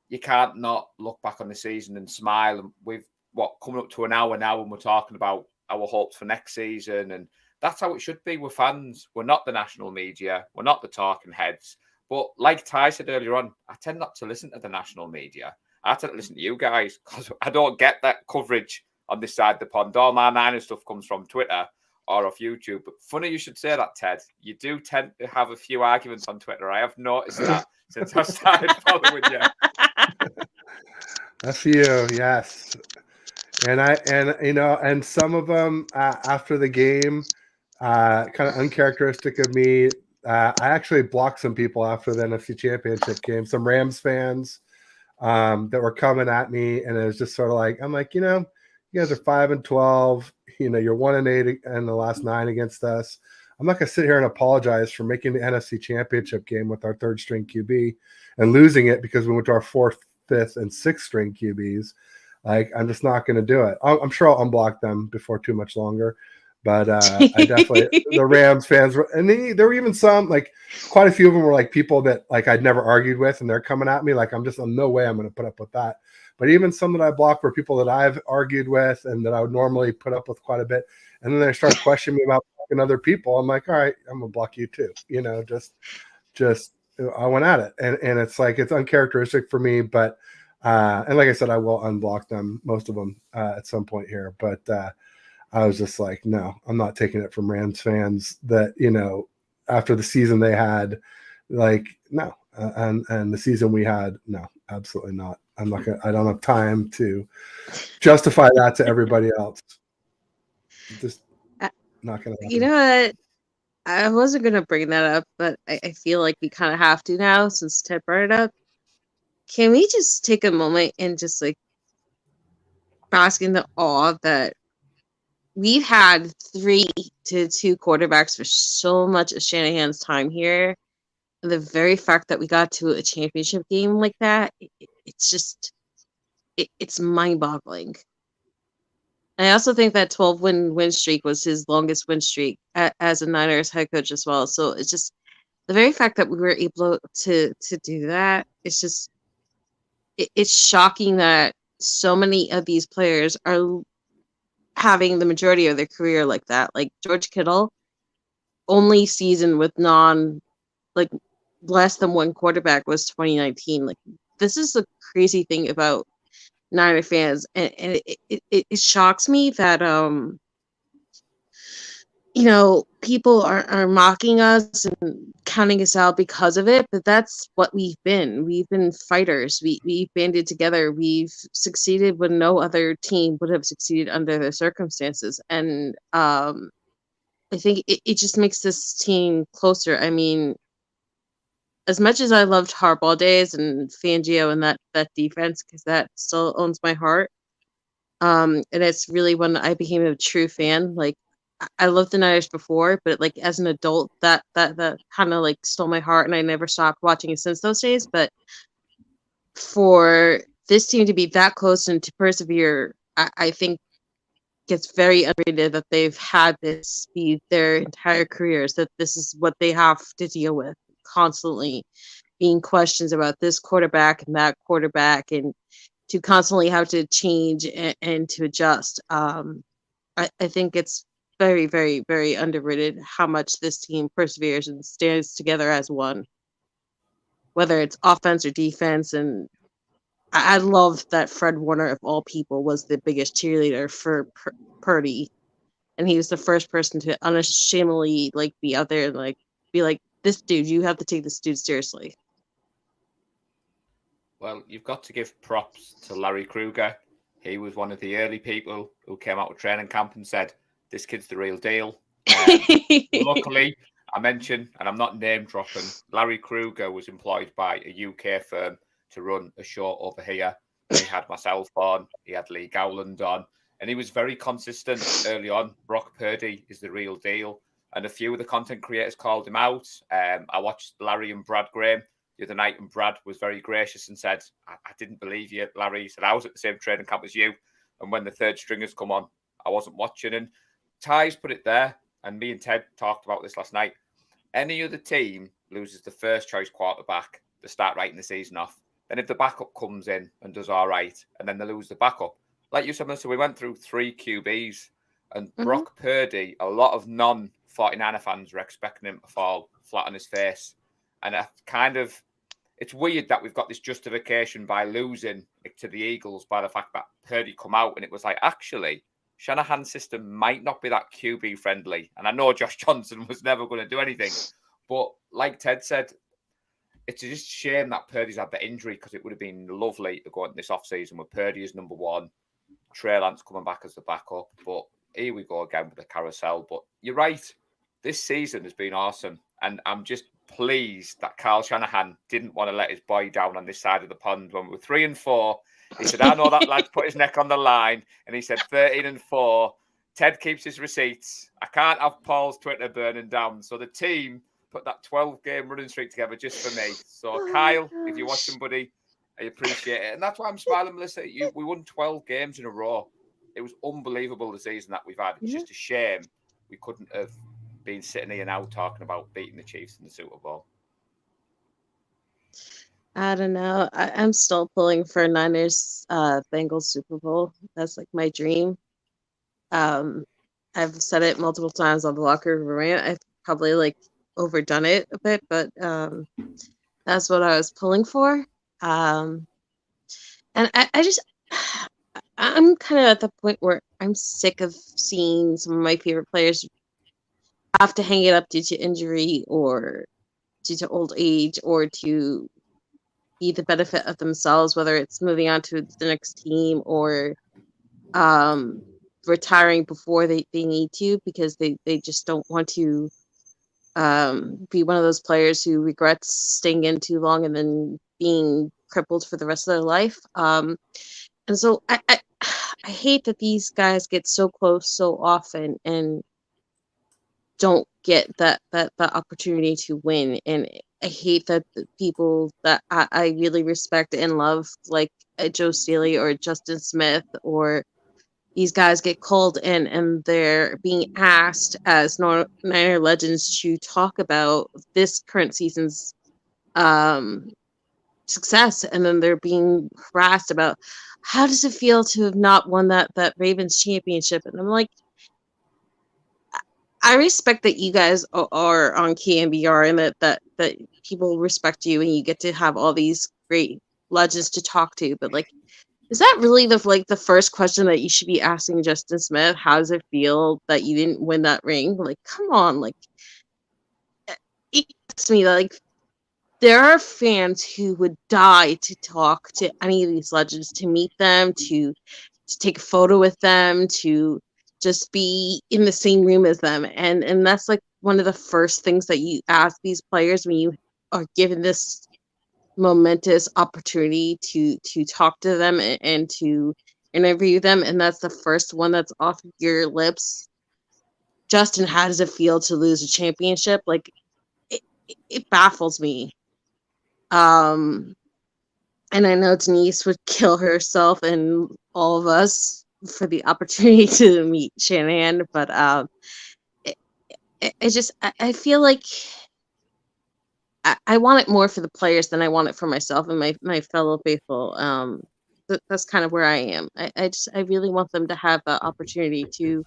you can't not look back on the season and smile. And we've coming up to an hour now when we're talking about our hopes for next season. And that's how it should be. We're fans. We're not the national media. We're not the talking heads. But like Ty said earlier on, I tend not to listen to the national media. I tend to listen to you guys because I don't get that coverage on this side of the pond. All my Niners stuff comes from Twitter or off YouTube. But funny you should say that, Ted. You do tend to have a few arguments on Twitter. I have noticed that since I started following you. A few, yes. And some of them after the game, kind of uncharacteristic of me. I actually blocked some people after the NFC Championship game, some Rams fans that were coming at me, and it was just sort of like, I'm like, you guys are 5-12, you're 1-8 in the last 9 against us. I'm not going to sit here and apologize for making the NFC Championship game with our 3rd string QB and losing it because we went to our 4th, 5th, and 6th string QBs. Like, I'm just not going to do it. I'm sure I'll unblock them before too much longer. But I definitely, the Rams fans were, and there were even some, like, quite a few of them were like people that like I'd never argued with, and they're coming at me like I'm just, no way I'm going to put up with that. But even some that I blocked were people that I've argued with and that I would normally put up with quite a bit. And then they start questioning me about blocking other people. I'm like, all right, I'm gonna block you too. Just I went at it, and it's like, it's uncharacteristic for me. But and like I said, I will unblock them, most of them at some point here. But I was just like, no, I'm not taking it from Rams fans that after the season they had, Like, no. And the season we had, no, absolutely not. I'm not gonna, I don't have time to justify that to everybody else. Just Uh, not gonna You happen. know what? I wasn't gonna bring that up, but I feel like we kind of have to now since Ted brought it up. Can we just take a moment and just like bask in the awe that we've had 3-2 quarterbacks for so much of Shanahan's time here, and the very fact that we got to a championship game like that, it's just it's mind-boggling. I also think that 12 win streak was his longest win streak as a Niners head coach as well. So it's just the very fact that we were able to do that. It's just it's shocking that so many of these players are having the majority of their career like that. Like George Kittle, only season with like less than one quarterback was 2019. Like this is the crazy thing about Niner fans, and it shocks me that people are mocking us and counting us out because of it, but that's what we've been. We've been fighters. We've banded together. We've succeeded when no other team would have succeeded under the circumstances. And I think it just makes this team closer. I mean, as much as I loved Harbaugh days and Fangio and that defense, because that still owns my heart. And it's really when I became a true fan. Like I loved the Niners before, but like as an adult, that kind of like stole my heart, and I never stopped watching it since those days. But for this team to be that close and to persevere, I think it's very underrated that they've had this be their entire careers. That this is what they have to deal with constantly, being questions about this quarterback and that quarterback, and to constantly have to change and to adjust. I think it's very, very, very underrated how much this team perseveres and stands together as one, whether it's offense or defense. And I love that Fred Warner, of all people, was the biggest cheerleader for Purdy, and he was the first person to unashamedly like be out there and like be like, "This dude, you have to take this dude seriously." Well, you've got to give props to Larry Kruger. He was one of the early people who came out of training camp and said, "This kid's the real deal." Luckily, I mentioned, and I'm not name dropping, Larry Kruger was employed by a UK firm to run a show over here. He had myself on, he had Lee Gowland on, and he was very consistent early on. Brock Purdy is the real deal. And a few of the content creators called him out. I watched Larry and Brad Graham the other night, and Brad was very gracious and said, I didn't believe you, Larry. He said, I was at the same training camp as you. And when the third stringers come on, I wasn't watching. And Ty's put it there, and me and Ted talked about this last night. Any other team loses the first choice quarterback, they start writing the season off. Then if the backup comes in and does all right, and then they lose the backup. Like you said, so we went through 3 QBs, and Brock Purdy, a lot of non-49er fans were expecting him to fall flat on his face. And it's weird that we've got this justification by losing to the Eagles by the fact that Purdy come out, and it was like, actually, Shanahan's system might not be that QB friendly. And I know Josh Johnson was never going to do anything, but like Ted said, it's just a shame that Purdy's had the injury, because it would have been lovely to go into this offseason with Purdy as number one, Trey Lance coming back as the backup. But here we go again with the carousel. But you're right. This season has been awesome. And I'm just pleased that Kyle Shanahan didn't want to let his boy down on this side of the pond. When we were 3-4, he said, I know that lad's put his neck on the line. And he said 13-4. Ted keeps his receipts. I can't have Paul's Twitter burning down. So the team put that 12-game running streak together just for me. So Kyle, if you're watching, buddy, I appreciate it. And that's why I'm smiling, Melissa. We won 12 games in a row. It was unbelievable, the season that we've had. It's just a shame we couldn't have been sitting here now talking about beating the Chiefs in the Super Bowl. I don't know. I'm still pulling for Niners Bengals Super Bowl. That's like my dream. I've said it multiple times on the locker room rant. I've probably like overdone it a bit, but that's what I was pulling for. And I'm kind of at the point where I'm sick of seeing some of my favorite players have to hang it up due to injury or due to old age or to be the benefit of themselves, whether it's moving on to the next team or retiring before they need to, because they just don't want to be one of those players who regrets staying in too long and then being crippled for the rest of their life. And so I hate that these guys get so close so often and don't get that opportunity to win. And I hate that the people that I really respect and love, like Joe Staley or Justin Smith, or these guys get called in and they're being asked as Niner legends to talk about this current season's success, and then they're being harassed about how does it feel to have not won that Ravens championship. And I'm like, I respect that you guys are on KNBR and that people respect you and you get to have all these great legends to talk to, but like, is that really the first question that you should be asking Justin Smith? How does it feel that you didn't win that ring? Like, come on, like, it gets me that, like, there are fans who would die to talk to any of these legends, to meet them, to take a photo with them, to just be in the same room as them. And that's like one of the first things that you ask these players when you are given this momentous opportunity to talk to them and to interview them, and that's the first one that's off your lips. Justin, how does it feel to lose a championship? Like, it baffles me. And I know Denise would kill herself and all of us for the opportunity to meet Shanahan, but I feel like I want it more for the players than I want it for myself and my fellow faithful. That's kind of where I am. I really want them to have the opportunity to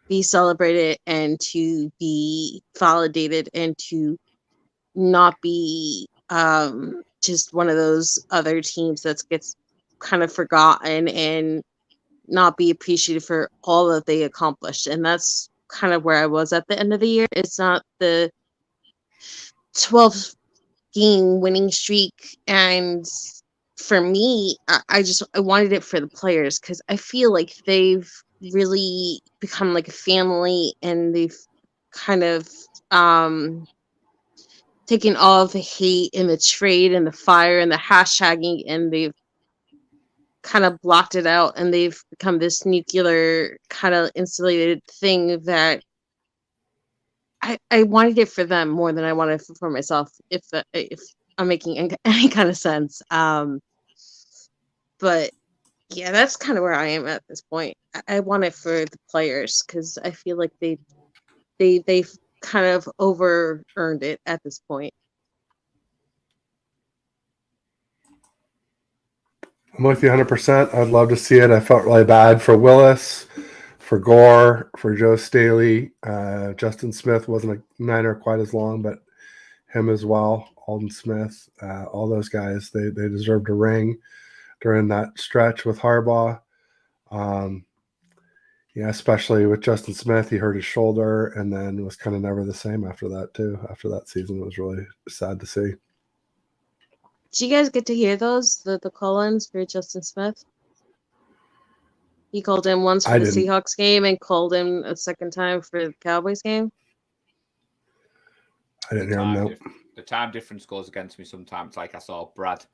be celebrated and to be validated and to not be just one of those other teams that gets kind of forgotten and not be appreciated for all that they accomplished. And that's kind of where I was at the end of the year. It's not the 12 game winning streak, and for me, I wanted it for the players because I feel like they've really become like a family, and they've kind of taken all of the hate and the trade and the fire and the hashtagging, and they've kind of blocked it out, and they've become this nuclear kind of insulated thing that I wanted it for them more than I wanted it for myself, if I'm making any kind of sense. But yeah, that's kind of where I am at this point. I want it for the players because I feel like they've kind of over earned it at this point. I'm with you 100%. I'd love to see it. I felt really bad for Willis, for Gore, for Joe Staley. Justin Smith wasn't a Niner quite as long, but him as well. Alden Smith, all those guys, they deserved a ring during that stretch with Harbaugh. Yeah, especially with Justin Smith, he hurt his shoulder and then was kind of never the same after that too. After that season, it was really sad to see. Did you guys get to hear those, the call-ins for Justin Smith? He called in once for the Seahawks game and called in a second time for the Cowboys game. I didn't hear him, no. The time difference goes against me sometimes. Like I saw Brad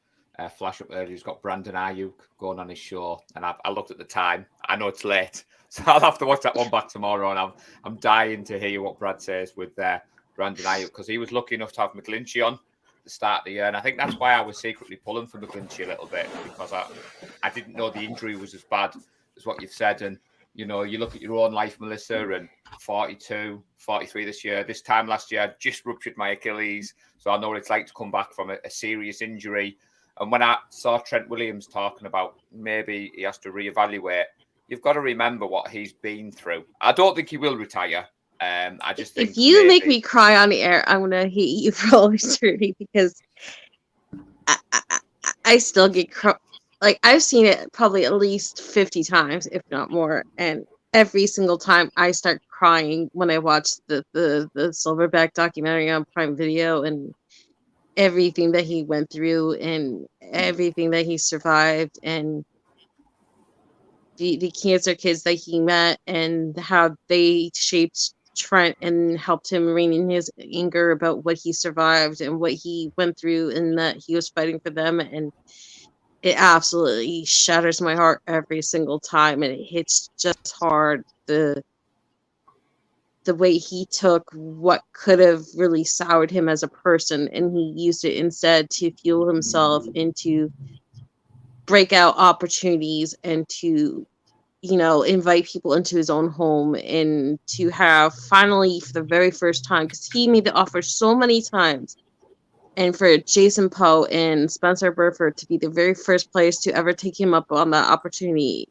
flash up earlier. He's got Brandon Ayuk going on his show. And I looked at the time. I know it's late. So I'll have to watch that one back tomorrow. And I'm dying to hear what Brad says with Brandon Ayuk, because he was lucky enough to have McGlinchey on the start of the year, and I think that's why I was secretly pulling for McGlinchey a little bit, because I didn't know the injury was as bad as what you've said. And you know, you look at your own life, Melissa, and 42, 43 this year. This time last year, I just ruptured my Achilles, so I know what it's like to come back from a serious injury. And when I saw Trent Williams talking about maybe he has to reevaluate, you've got to remember what he's been through. I don't think he will retire. I just think if you make me cry on the air, I'm gonna hate you for all eternity, because I still get like, I've seen it probably at least 50 times, if not more, and every single time I start crying when I watch the Silverback documentary on Prime Video, and everything that he went through and everything that he survived, and the cancer kids that he met and how they shaped Trent and helped him rein in his anger about what he survived and what he went through, and that he was fighting for them. And it absolutely shatters my heart every single time, and it hits just hard. The way he took what could have really soured him as a person, and he used it instead to fuel himself and to break out opportunities and to, invite people into his own home, and to have finally, for the very first time, because he made the offer so many times, and for Jason Poe and Spencer Burford to be the very first players to ever take him up on that opportunity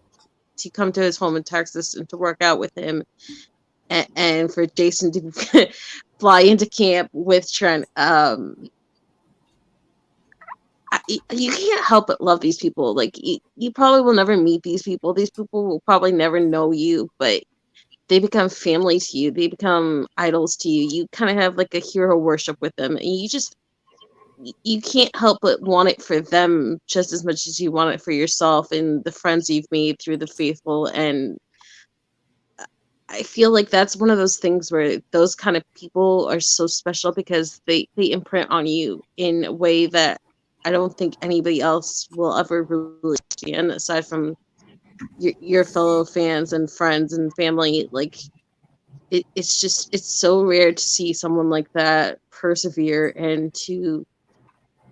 to come to his home in Texas and to work out with him, and for Jason to fly into camp with Trent. You can't help but love these people. Like, you probably will never meet these people. These people will probably never know you, but they become family to you. They become idols to you. You kind of have like a hero worship with them, and you can't help but want it for them just as much as you want it for yourself and the friends you've made through the faithful. And I feel like that's one of those things where those kind of people are so special because they imprint on you in a way that I don't think anybody else will ever really understand, aside from your fellow fans and friends and family. Like, it's so rare to see someone like that persevere and to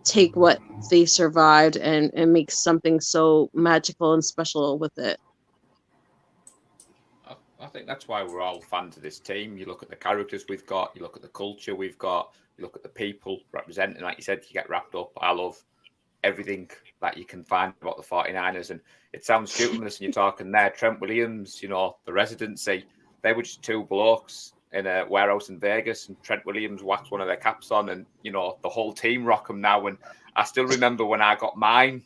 take what they survived and make something so magical and special with it. I think that's why we're all fans of this team. You look at the characters we've got, you look at the culture we've got, you look at the people representing. Like you said, you get wrapped up. I love everything that you can find about the 49ers. And it sounds stupid when you're talking there. Trent Williams, the residency, they were just two blokes in a warehouse in Vegas, and Trent Williams whacked one of their caps on, and, the whole team rock them now. And I still remember when I got mine,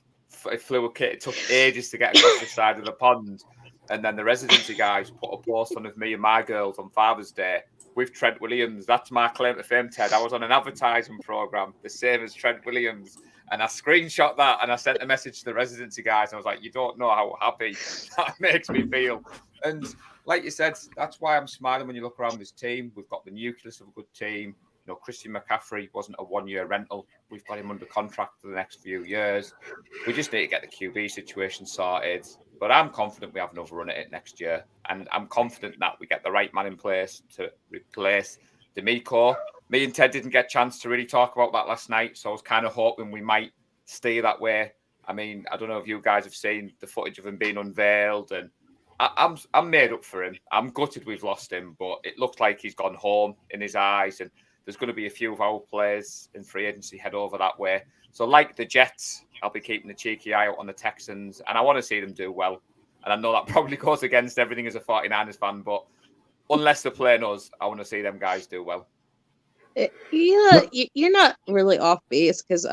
it flew a kit. It took ages to get across the side of the pond. And then the residency guys put a post on of me and my girls on Father's Day with Trent Williams. That's my claim to fame, Ted. I was on an advertising program, the same as Trent Williams. And I screenshot that and I sent a message to the residency guys. And I was like, you don't know how happy that makes me feel. And like you said, that's why I'm smiling when you look around this team. We've got the nucleus of a good team. Christian McCaffrey wasn't a one-year rental. We've got him under contract for the next few years. We just need to get the QB situation sorted. But I'm confident we have another run at it next year. And I'm confident that we get the right man in place to replace D'Amico. Me and Ted didn't get a chance to really talk about that last night. So I was kind of hoping we might stay that way. I mean, I don't know if you guys have seen the footage of him being unveiled. And I'm made up for him. I'm gutted we've lost him. But it looks like he's gone home in his eyes. And there's going to be a few of our players in free agency head over that way. So like the Jets, I'll be keeping a cheeky eye out on the Texans, and I want to see them do well. And I know that probably goes against everything as a 49ers fan, but unless they're playing us, I want to see them guys do well. You're not really off base, because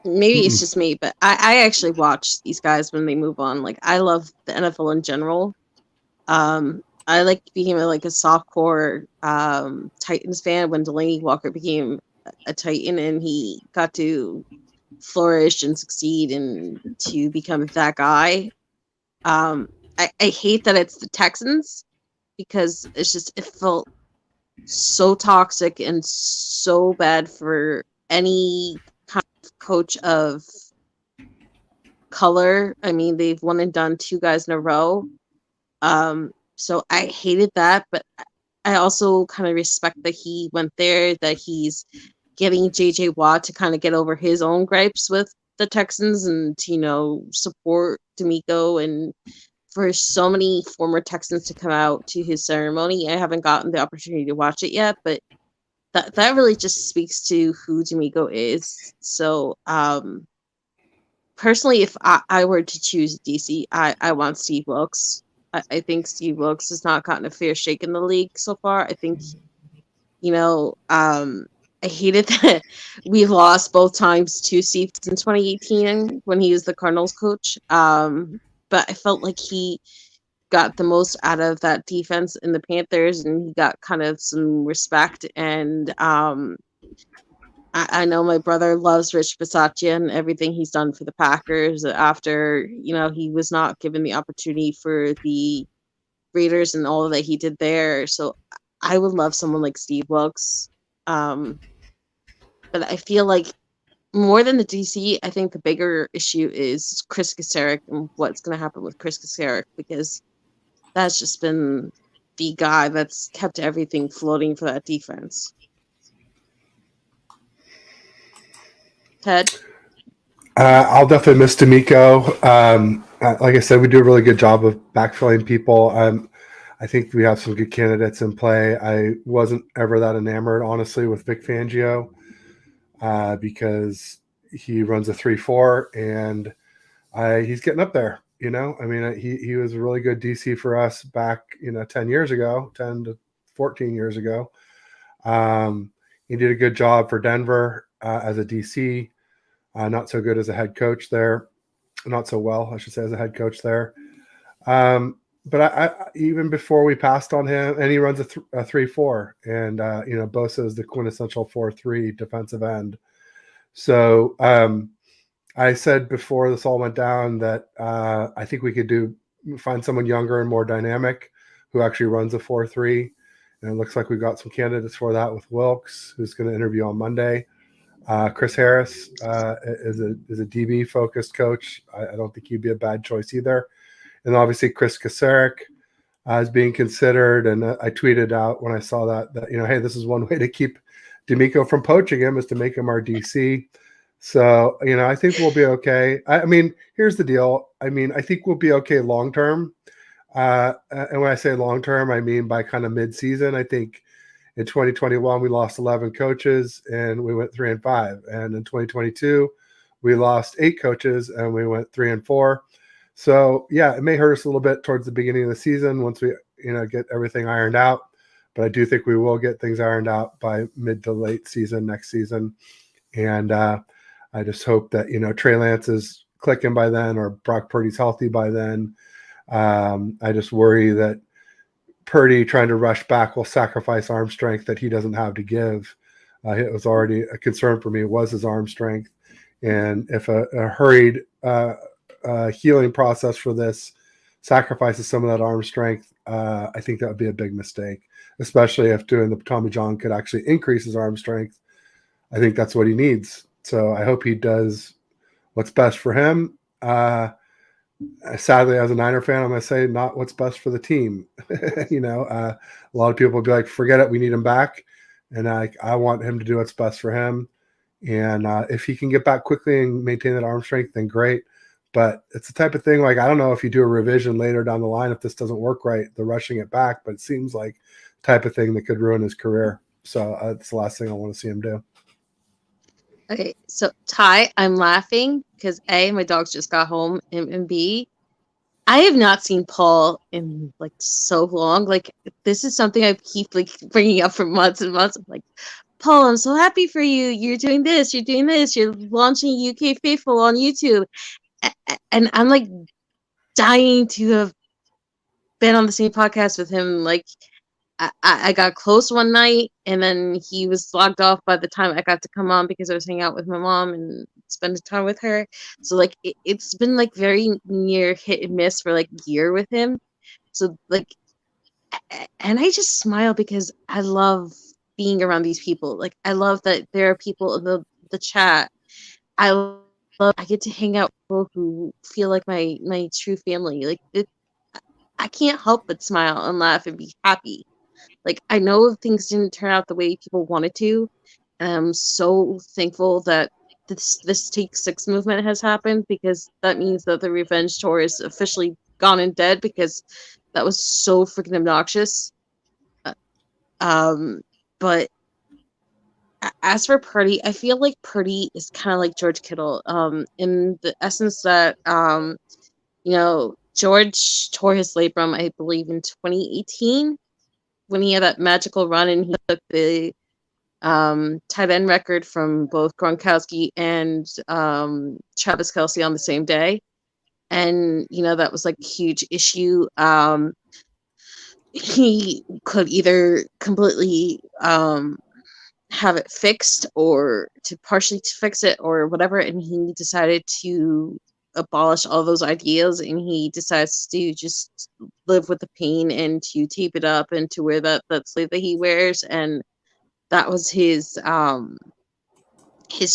maybe it's just me, but I actually watch these guys when they move on. Like, I love the NFL in general. I became a softcore Titans fan when Delaney Walker became a Titan, and he got to flourish and succeed and to become that guy. I hate that it's the Texans, because it felt so toxic and so bad for any kind of coach of color. I mean, they've won and done 2 guys in a row. So I hated that, but I also kind of respect that he went there, that he's getting JJ Watt to kind of get over his own gripes with the Texans and to, support D'Amico, and for so many former Texans to come out to his ceremony. I haven't gotten the opportunity to watch it yet, but that really just speaks to who D'Amico is. So personally, if I were to choose DC, I want Steve Wilkes. I think Steve Wilkes has not gotten a fair shake in the league so far. I think, I hated that we lost both times to Steve in 2018 when he was the Cardinals coach. But I felt like he got the most out of that defense in the Panthers, and he got kind of some respect. And I know my brother loves Rich Bisaccia and everything he's done for the Packers after, he was not given the opportunity for the Raiders and all that he did there. So I would love someone like Steve Wilkes. But I feel like more than the DC, I think the bigger issue is Chris Kasarik and what's going to happen with Chris Kasarik, because that's just been the guy that's kept everything floating for that defense. Ted? I'll definitely miss D'Amico. Like I said, we do a really good job of backfilling people. I think we have some good candidates in play. I wasn't ever that enamored, honestly, with Vic Fangio because he runs a 3-4, and he's getting up there. I mean, he was a really good DC for us back, 10 years ago, 10 to 14 years ago. He did a good job for Denver as a DC. Not so good as a head coach there. Not so well, I should say, as a head coach there. But I even before we passed on him, and he runs a 3-4, and Bosa is the quintessential 4-3 defensive end. So I said before this all went down that I think we could find someone younger and more dynamic who actually runs a 4-3, and it looks like we've got some candidates for that with Wilkes, who's going to interview on Monday. Chris Harris is a DB focused coach. I don't think he'd be a bad choice either. And obviously Chris Kasarik is being considered. And I tweeted out when I saw that hey, this is one way to keep D'Amico from poaching him, is to make him our DC. So I think we'll be okay. I mean, here's the deal. I mean, I think we'll be okay long term. And when I say long term, I mean by kind of mid season. I think in 2021, we lost 11 coaches and we went 3-5. And in 2022, we lost 8 coaches and we went 3-4. So yeah, it may hurt us a little bit towards the beginning of the season once we, get everything ironed out. But I do think we will get things ironed out by mid to late season next season. And I just hope that, Trey Lance is clicking by then, or Brock Purdy's healthy by then. I just worry that Purdy trying to rush back will sacrifice arm strength that he doesn't have to give. It was already a concern for me, was his arm strength. And if a hurried healing process for this sacrifices some of that arm strength, I think that would be a big mistake, especially if doing the Tommy John could actually increase his arm strength. I think that's what he needs. So I hope he does what's best for him. Sadly, as a Niner fan, I'm going to say not what's best for the team. A lot of people will be like, forget it, we need him back. And I want him to do what's best for him. And if he can get back quickly and maintain that arm strength, then great. But it's the type of thing, like, I don't know if you do a revision later down the line, if this doesn't work right, the rushing it back, but it seems like the type of thing that could ruin his career. So it's the last thing I want to see him do. Okay, so Ty, I'm laughing because A, my dogs just got home, and B, I have not seen Paul in like so long. Like, this is something I keep like bringing up for months and months. I'm like, Paul, I'm so happy for you. You're doing this. You're doing this. You're launching UK Faithful on YouTube, and I'm like dying to have been on the same podcast with him. Like, I got close one night, and then he was logged off by the time I got to come on because I was hanging out with my mom and spending time with her. So like it's been like very near hit and miss for like a year with him. So like, and I just smile because I love being around these people. Like, I love that there are people in the chat. I get to hang out with people who feel like my true family. Like, I can't help but smile and laugh and be happy. Like, I know things didn't turn out the way people wanted to, and I'm so thankful that this Take 6 movement has happened, because that means that the revenge tour is officially gone and dead, because that was so freaking obnoxious. But as for Purdy, I feel like Purdy is kind of like George Kittle, in the essence that George tore his labrum, I believe, in 2018. When he had that magical run and he took the tight end record from both Gronkowski and Travis Kelce on the same day. And, that was like a huge issue. He could either completely have it fixed or to partially fix it or whatever, and he decided to abolish all those ideas, and he decides to just live with the pain and to tape it up and to wear that sleeve that he wears, and that was his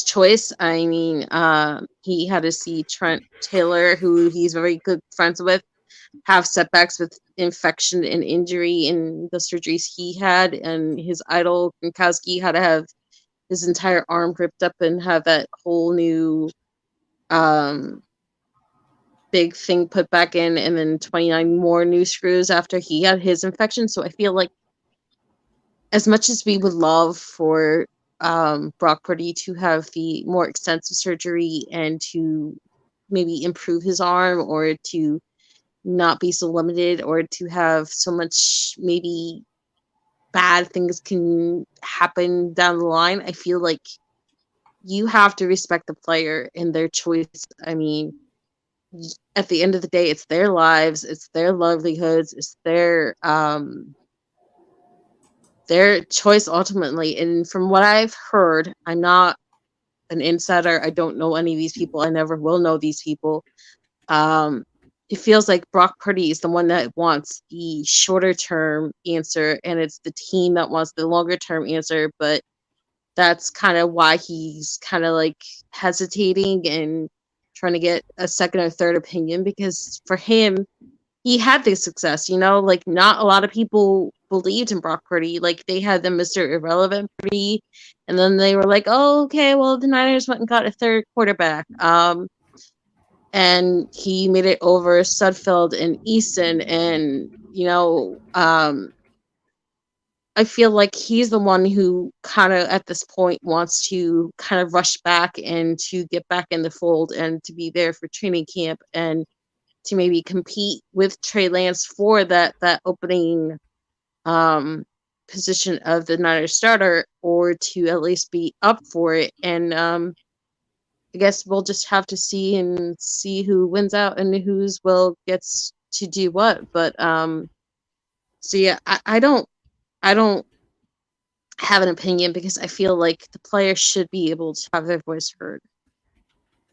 choice. I mean, he had to see Trent Taylor, who he's very good friends with, have setbacks with infection and injury in the surgeries he had, and his idol Gronkowski had to have his entire arm ripped up and have that whole new um big thing put back in, and then 29 more new screws after he had his infection. So I feel like as much as we would love for Brock Purdy to have the more extensive surgery and to maybe improve his arm or to not be so limited or to have so much maybe bad things can happen down the line, I feel like you have to respect the player and their choice. I mean, at the end of the day, it's their lives, it's their livelihoods, it's their choice ultimately. And from what I've heard, I'm not an insider. I don't know any of these people. I never will know these people. Um, it feels like Brock Purdy is the one that wants the shorter term answer, and it's the team that wants the longer term answer. But that's kind of why he's kind of like hesitating and trying to get a second or third opinion, because for him, he had this success, like not a lot of people believed in Brock Purdy. Like they had the Mr. Irrelevant Purdy, and then they were like, oh, okay, well, the Niners went and got a third quarterback. And he made it over Sudfeld and Eason, and I feel like he's the one who kind of at this point wants to kind of rush back and to get back in the fold and to be there for training camp and to maybe compete with Trey Lance for that opening position of the Niners starter, or to at least be up for it. And I guess we'll just have to see who wins out and who's gets to do what. But so yeah, I don't have an opinion because I feel like the players should be able to have their voice heard.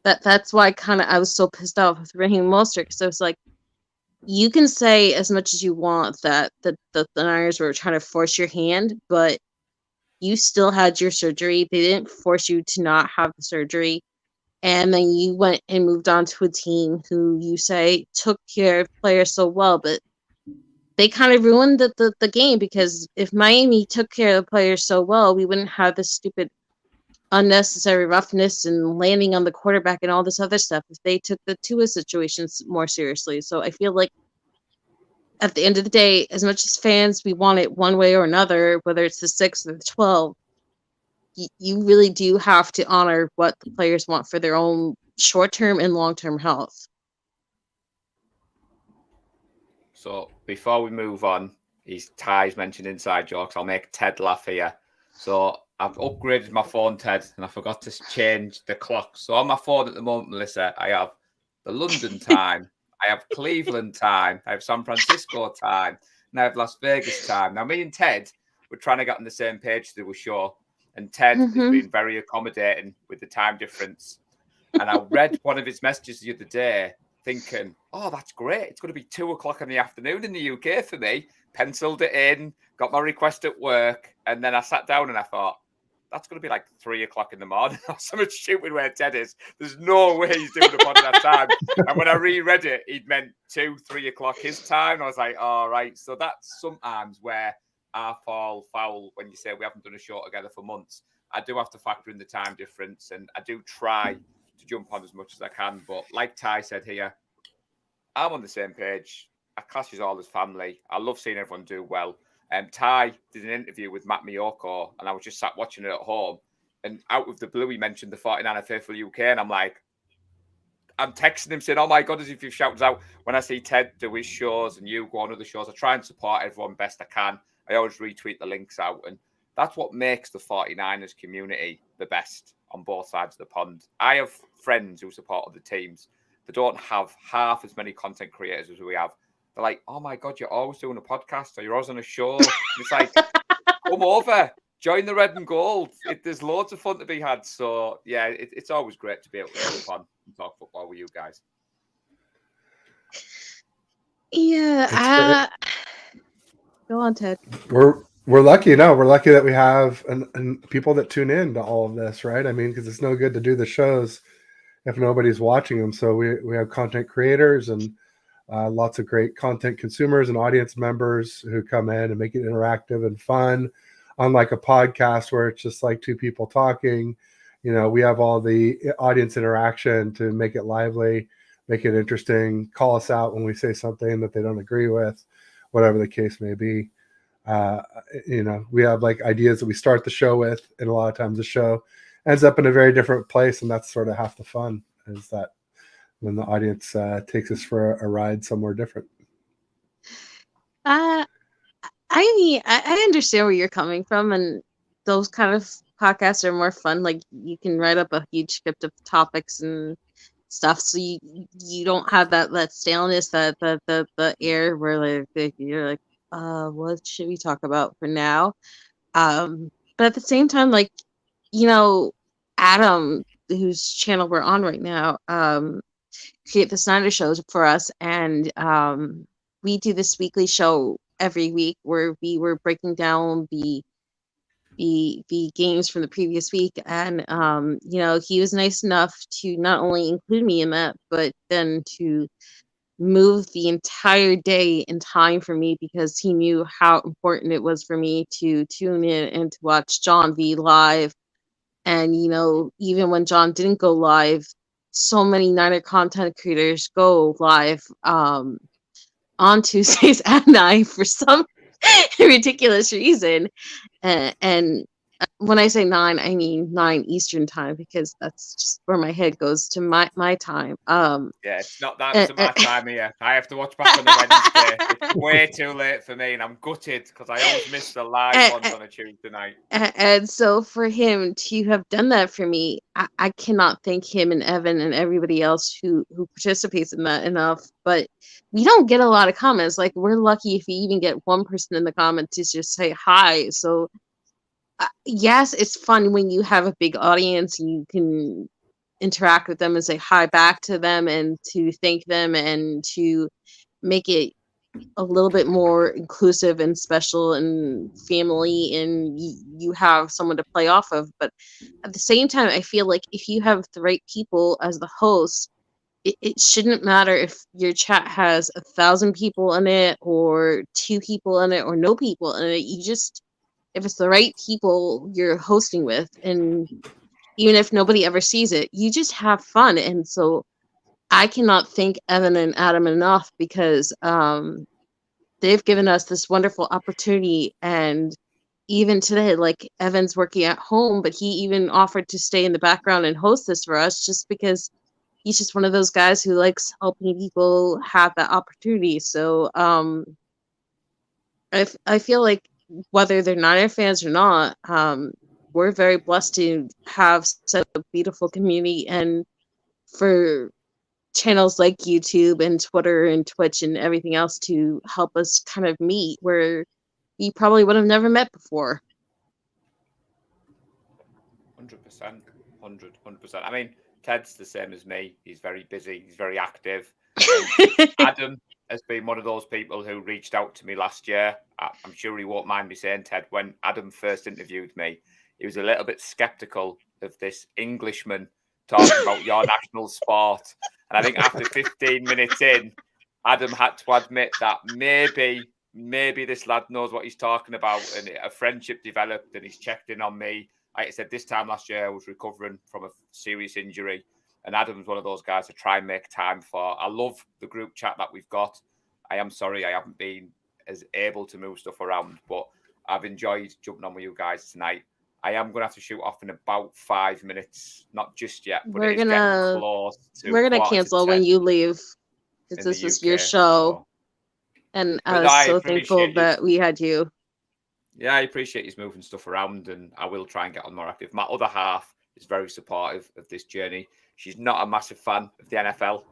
That's why I was so pissed off with Raheem Mostert, because I was like, you can say as much as you want that the Niners were trying to force your hand, but you still had your surgery. They didn't force you to not have the surgery. And then you went and moved on to a team who you say took care of players so well, but they kind of ruined the game, because if Miami took care of the players so well, we wouldn't have this stupid unnecessary roughness and landing on the quarterback and all this other stuff if they took the Tua situations more seriously. So I feel like at the end of the day, as much as fans, we want it one way or another, whether it's the 6 or the 12, you really do have to honor what the players want for their own short-term and long-term health. So before we move on, Ty's mentioned inside jokes. I'll make Ted laugh here. So I've upgraded my phone, Ted, and I forgot to change the clock. So on my phone at the moment, Melissa, I have the London time, I have Cleveland time, I have San Francisco time, and I have Las Vegas time. Now, me and Ted were trying to get on the same page to do a show, and Ted has been very accommodating with the time difference. And I read one of his messages the other day thinking, oh, that's great. It's going to be 2:00 in the afternoon in the UK for me. Penciled it in, got my request at work, and then I sat down and I thought, that's going to be like 3:00 in the morning or something stupid where Ted is. There's no way he's doing a pod at that time. And when I reread it, he'd meant 3:00 his time. I was like, all right. So that's sometimes where I fall foul when you say we haven't done a show together for months. I do have to factor in the time difference, and I do try to jump on as much as I can. But like Ty said here, I'm on the same page. I class us all as family. I love seeing everyone do well. Ty did an interview with Matt Miyoko, and I was just sat watching it at home. And out of the blue, he mentioned the 49er Faithful UK, and I'm texting him saying, oh my God, as if you've shouted out. When I see Ted do his shows and you go on other shows, I try and support everyone best I can. I always retweet the links out, and that's what makes the 49ers community the best on both sides of the pond. I have friends who support other teams. They don't have half as many content creators as we have. They're like, oh my God, you're always doing a podcast or you're always on a show. And it's like, come over. join the red and gold. There's loads of fun to be had. So yeah, it's always great to be able to jump on and talk football with you guys. Yeah. Go on, Ted. We're lucky. No, we're lucky that we have and people that tune in to all of this, right? I mean, because it's no good to do the shows if nobody's watching them. So we have content creators and lots of great content consumers and audience members who come in and make it interactive and fun. Unlike a podcast where it's just like two people talking, we have all the audience interaction to make it lively, make it interesting, call us out when we say something that they don't agree with, whatever the case may be. We have like ideas that we start the show with, and a lot of times the show ends up in a very different place, and that's sort of half the fun, is that when the audience takes us for a ride somewhere different. I mean, I understand where you're coming from, and those kind of podcasts are more fun. Like, you can write up a huge script of topics and stuff, so you don't have that staleness, that the air where like you're like, what should we talk about for now? But at the same time, like, Adam, whose channel we're on right now, create the Snyder shows for us, and we do this weekly show every week where we were breaking down the games from the previous week, and he was nice enough to not only include me in that, but then to move the entire day in time for me, because he knew how important it was for me to tune in and to watch John be live. And even when John didn't go live, so many Niner content creators go live on Tuesdays at 9 for some ridiculous reason. And when I say 9, I mean 9 Eastern time, because that's just where my head goes to my time. Yeah, it's not that. It's my time here. I have to watch back on the Wednesday. It's way too late for me, and I'm gutted because I always miss the live ones on a Tuesday night. And so for him to have done that for me, I cannot thank him and Evan and everybody else who participates in that enough. But we don't get a lot of comments. Like, we're lucky if we even get one person in the comments to just say hi. So yes, it's fun when you have a big audience and you can interact with them and say hi back to them and to thank them and to make it a little bit more inclusive and special and family, and you have someone to play off of. But at the same time, I feel like if you have the right people as the host, it shouldn't matter if your chat has 1,000 people in it or 2 people in it or no people in it. You just, if it's the right people you're hosting with, and even if nobody ever sees it, you just have fun. And so I cannot thank Evan and Adam enough, because they've given us this wonderful opportunity. And even today, like, Evan's working at home, but he even offered to stay in the background and host this for us, just because he's just one of those guys who likes helping people have that opportunity. So I feel like whether they're Niner fans or not, we're very blessed to have such a beautiful community, and for channels like YouTube and Twitter and Twitch and everything else to help us kind of meet where we probably would have never met before. 100%. 100%. I mean, Ted's the same as me. He's very busy. He's very active. Adam has been one of those people who reached out to me last year. I'm sure he won't mind me saying, Ted, when Adam first interviewed me, he was a little bit skeptical of this Englishman talking about your national sport. And I think after 15 minutes in, Adam had to admit that maybe this lad knows what he's talking about, and a friendship developed, and he's checked in on me. Like I said, this time last year, I was recovering from a serious injury, and Adam's one of those guys to try and make time for. I love the group chat that we've got. I am sorry I haven't been as able to move stuff around, but I've enjoyed jumping on with you guys tonight. I am going to have to shoot off in about 5 minutes. Not just yet, but it's getting close to. We're going to cancel when you leave, because this is your show. So. And I was so thankful that we had you. Yeah, I appreciate you moving stuff around, and I will try and get on more active. My other half is very supportive of this journey. She's not a massive fan of the NFL.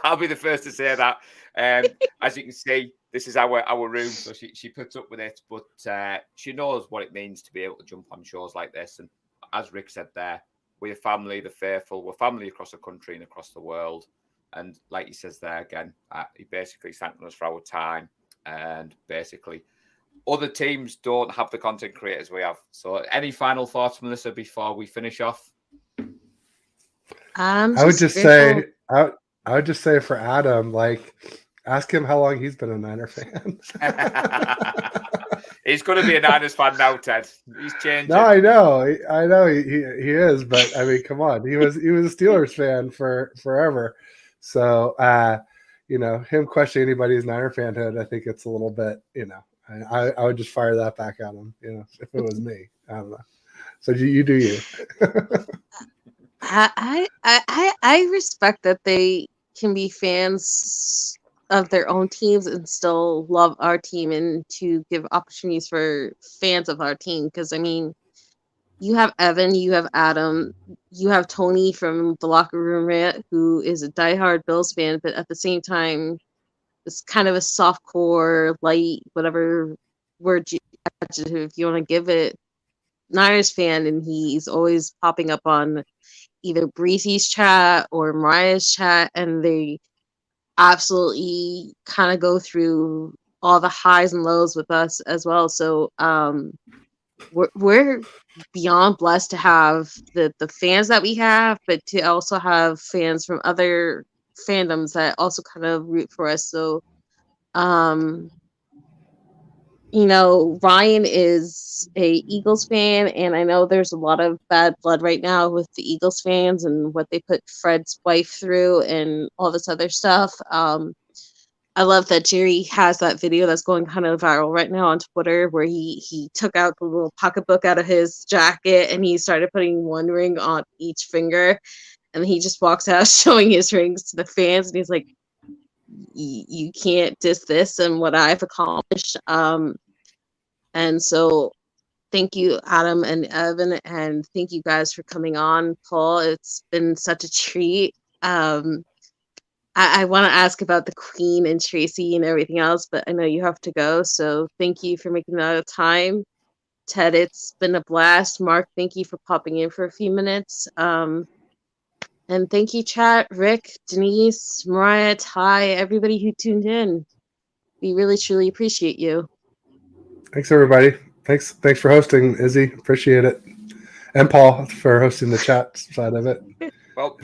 I'll be the first to say that. As you can see, this is our room, so she puts up with it, but she knows what it means to be able to jump on shows like this. And as Rick said there, we're family, the faithful, we're family across the country and across the world. And like he says there again, he basically thanked us for our time. And basically, other teams don't have the content creators we have. So any final thoughts, Melissa, before we finish off? I'm I would just just grateful. say, I would just say for Adam, like, ask him how long he's been a Niner fan. He's going to be a Niners fan now, Ted. He's changing. No, I know he is, but I mean, come on, he was a Steelers fan for forever. So, him questioning anybody's Niner fanhood, I think it's a little bit, I would just fire that back at him, if it was me. I don't know. So you do you. I respect that they can be fans of their own teams and still love our team, and to give opportunities for fans of our team. Because I mean, you have Evan, you have Adam, you have Tony from the Locker Room Rant, who is a diehard Bills fan, but at the same time, it's kind of a soft core, light, whatever adjective you want to give it, Niners fan, and he's always popping up on either Breezy's chat or Mariah's chat, and they absolutely kind of go through all the highs and lows with us as well. So we're beyond blessed to have the fans that we have, but to also have fans from other fandoms that also kind of root for us. So Ryan is a Eagles fan, and I know there's a lot of bad blood right now with the Eagles fans and what they put Fred's wife through and all this other stuff. I love that Jerry has that video that's going kind of viral right now on Twitter, where he took out the little pocketbook out of his jacket and he started putting one ring on each finger, and he just walks out showing his rings to the fans, and he's like, you can't diss this and what I've accomplished. And so thank you, Adam and Evan, and thank you guys for coming on. Paul, it's been such a treat. I want to ask about the Queen and Tracy and everything else, but I know you have to go. So thank you for making that time. Ted, it's been a blast. Mark, thank you for popping in for a few minutes. And thank you, chat, Rick, Denise, Mariah, Ty, everybody who tuned in. We really, truly appreciate you. Thanks, everybody. Thanks for hosting, Izzy. Appreciate it. And Paul for hosting the chat side of it. Well,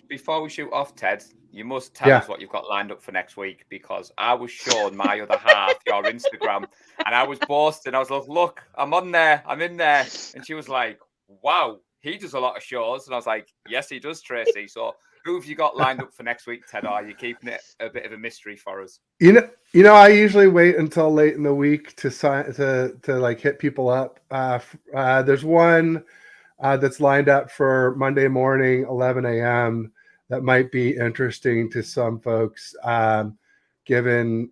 before we shoot off, Ted, you must tell us what you've got lined up for next week, because I was showing my other half your Instagram, and I was boasting. I was like, look, I'm on there. I'm in there. And she was like, wow, he does a lot of shows. And I was like, yes, he does, Tracy. So who have you got lined up for next week, Ted? Or are you keeping it a bit of a mystery for us? I usually wait until late in the week to like hit people up. There's one that's lined up for Monday morning, 11 a.m. that might be interesting to some folks, given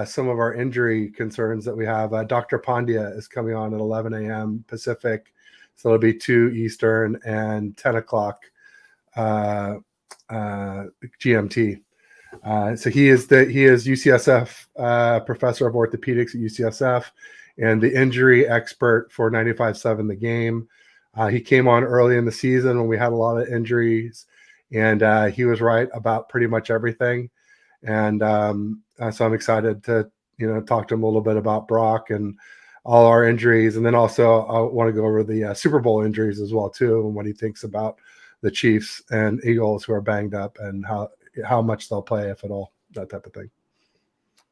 some of our injury concerns that we have. Dr. Pandya is coming on at 11 a.m. Pacific, so it'll be 2 Eastern and 10 o'clock GMT. So he is UCSF professor of orthopedics at UCSF and the injury expert for 95.7 The Game. He came on early in the season when we had a lot of injuries, and he was right about pretty much everything. And so I'm excited to talk to him a little bit about Brock and all our injuries, and then also I want to go over the Super Bowl injuries as well too, and what he thinks about the Chiefs and Eagles who are banged up and how much they'll play, if at all, that type of thing.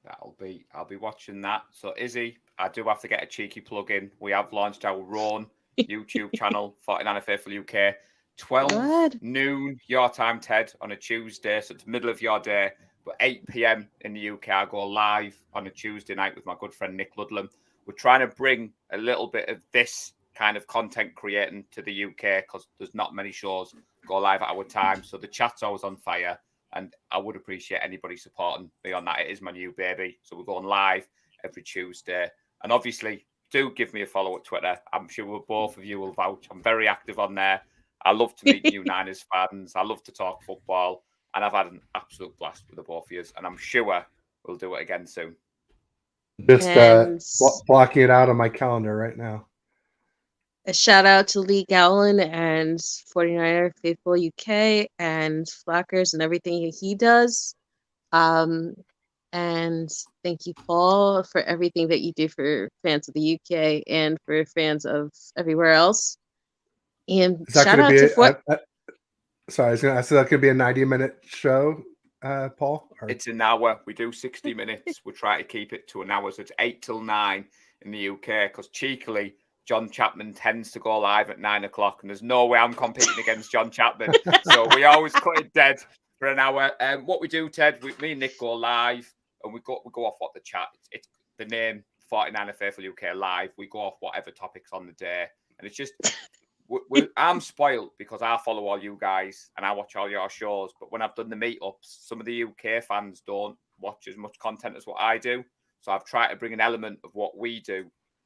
I'll be watching that. So Izzy, I do have to get a cheeky plug in. We have launched our own YouTube channel, 49 Faithful UK, 12 noon your time, Ted, on a Tuesday. So it's middle of your day, but 8 p.m. in the UK. I go live on a Tuesday night with my good friend Nick Ludlam. We're trying to bring a little bit of this kind of content creating to the UK, because there's not many shows go live at our time. So the chat's always on fire, and I would appreciate anybody supporting me on that. It is my new baby. So we're going live every Tuesday. And obviously, do give me a follow at Twitter. I'm sure both of you will vouch. I'm very active on there. I love to meet new Niners fans. I love to talk football, and I've had an absolute blast with the both of you, and I'm sure we'll do it again soon. Just And blocking it out on my calendar right now. a shout out to Lee Gowland and 49er Faithful UK and Flackers and everything he does. And thank you, Paul, for everything that you do for fans of the UK and for fans of everywhere else. And Is that shout going to out be to Fort. Sorry, I was going to ask, is that going to be a 90-minute show, Paul? Or? It's an hour. We do 60 minutes. We try to keep it to an hour. So it's 8 till 9 in the UK because cheekily, John Chapman tends to go live at 9 o'clock, and there's no way I'm competing against John Chapman. So we always cut it dead for an hour. What we do, Ted, me and Nick go live, and we go off what the chat. It's the name 49er Faithful UK Live. We go off whatever topics on the day, and it's just I'm spoiled because I follow all you guys and I watch all your shows. But when I've done the meetups, some of the UK fans don't watch as much content as what I do. So I've tried to bring an element of what we do,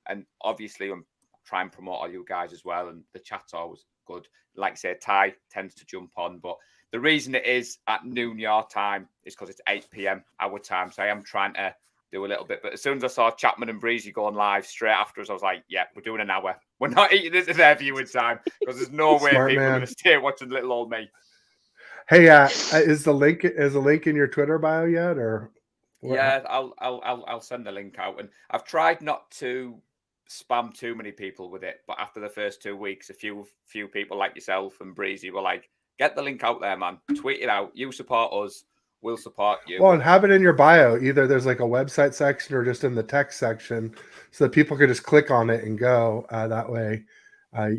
and obviously I'm trying to promote all you guys as well. And the chat's always good. Like I say, Ty tends to jump on, but the reason it is at noon your time is because it's 8 p.m. our time. So I am trying to do a little bit. But as soon as I saw Chapman and Breezy going live straight after us, I was like, yeah, we're doing an hour. We're not eating into their viewing time because there's no way Smart people man. are going to stay watching little old me. Hey, is the link in your Twitter bio yet, or? What? Yeah, I'll send the link out. And I've tried not to spam too many people with it, but after the first 2 weeks, a few people like yourself and Breezy were like, get the link out there, man. Tweet it out. You support us. We'll support you. Well, and have it in your bio. Either there's like a website section or just in the text section, so that people can just click on it and go. That way,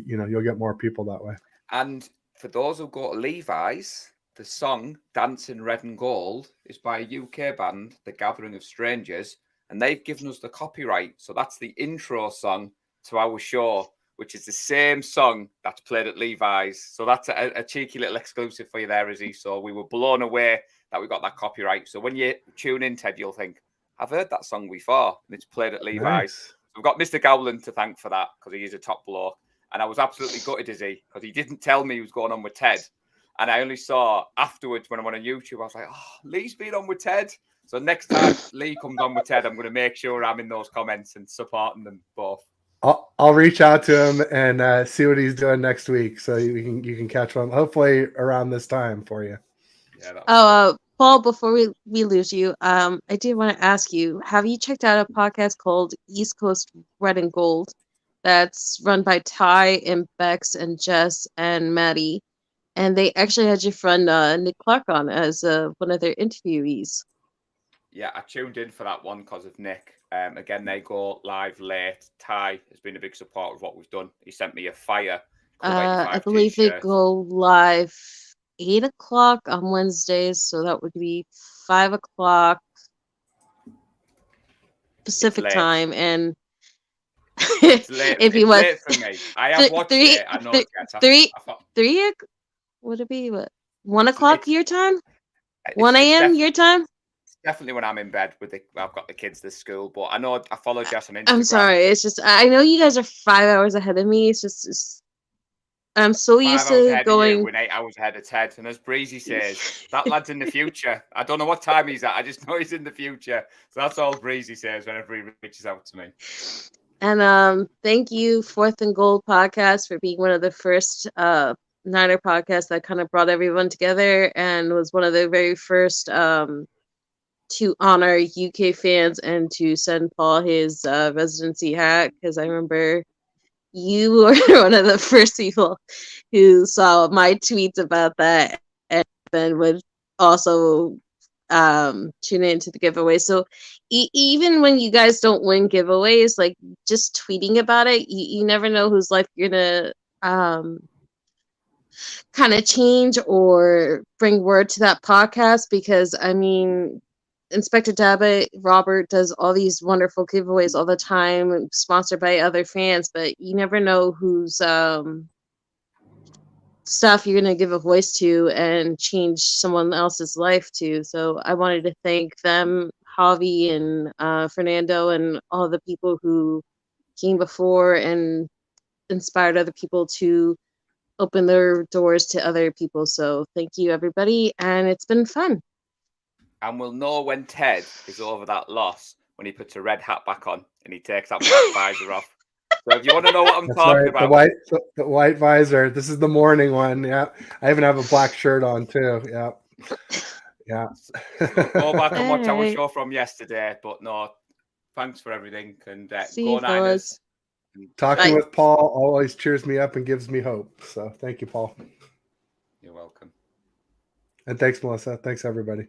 you'll get more people that way. And for those who go to Levi's, the song "Dancing Red and Gold" is by a UK band, The Gathering of Strangers, and they've given us the copyright. So that's the intro song to our show, which is the same song that's played at Levi's. So that's a cheeky little exclusive for you there, Izzy. So we were blown away that we got that copyright. So when you tune in, Ted, you'll think, I've heard that song before, and it's played at Levi's. Nice. So we've got Mr. Gowland to thank for that because he is a top bloke. And I was absolutely gutted, Izzy, because he didn't tell me he was going on with Ted. And I only saw afterwards when I went on YouTube, I was like, oh, Lee's been on with Ted. So next time Lee comes on with Ted, I'm going to make sure I'm in those comments and supporting them both. I'll reach out to him and see what he's doing next week, so you can catch him hopefully around this time for you. Yeah. Paul, before we lose you, I did want to ask you: have you checked out a podcast called East Coast Red and Gold? That's run by Ty and Bex and Jess and Maddie, and they actually had your friend Nick Clark on as one of their interviewees. Yeah, I tuned in for that one because of Nick. Again, they go live late. Ty has been a big supporter of what we've done. He sent me a fire. I believe they go live 8 o'clock on Wednesdays, so that would be 5 o'clock Pacific time, and it's late. if you it's late for me. I have watched it. I know three. Would it be what? 1 o'clock your time? 1 a.m. your time? Definitely when I'm in bed with I've got the kids to school, but I know I follow Jess on Instagram. I'm sorry, it's just I know you guys are 5 hours ahead of me. I'm so used to going. We're 8 hours ahead of Ted, and as Breezy says, that lad's in the future. I don't know what time he's at. I just know he's in the future. So that's all Breezy says whenever he reaches out to me. And thank you, Fourth and Gold podcast, for being one of the first Niner podcasts that kind of brought everyone together and was one of the very first to honor UK fans and to send Paul his residency hat, because I remember you were one of the first people who saw my tweets about that and then would also tune into the giveaway. So even when you guys don't win giveaways, like just tweeting about it, you never know whose life you're gonna kind of change or bring word to that podcast, because I mean, Inspector Dabba, Robert does all these wonderful giveaways all the time, sponsored by other fans, but you never know whose stuff you're going to give a voice to and change someone else's life to. So I wanted to thank them, Javi and Fernando, and all the people who came before and inspired other people to open their doors to other people. So thank you, everybody, and it's been fun. And we'll know when Ted is over that loss when he puts a red hat back on and he takes that black visor off. So if you want to know what I'm That's talking right. about, The white visor. This is the morning one. Yeah. I even have a black shirt on too. Yeah. Yeah. so go back and watch our Alright. show from yesterday. But no, thanks for everything. And See go you, Niners. fellas. Talking Bye. with Paul always cheers me up and gives me hope. So thank you, Paul. You're welcome. And thanks, Melissa. Thanks, everybody.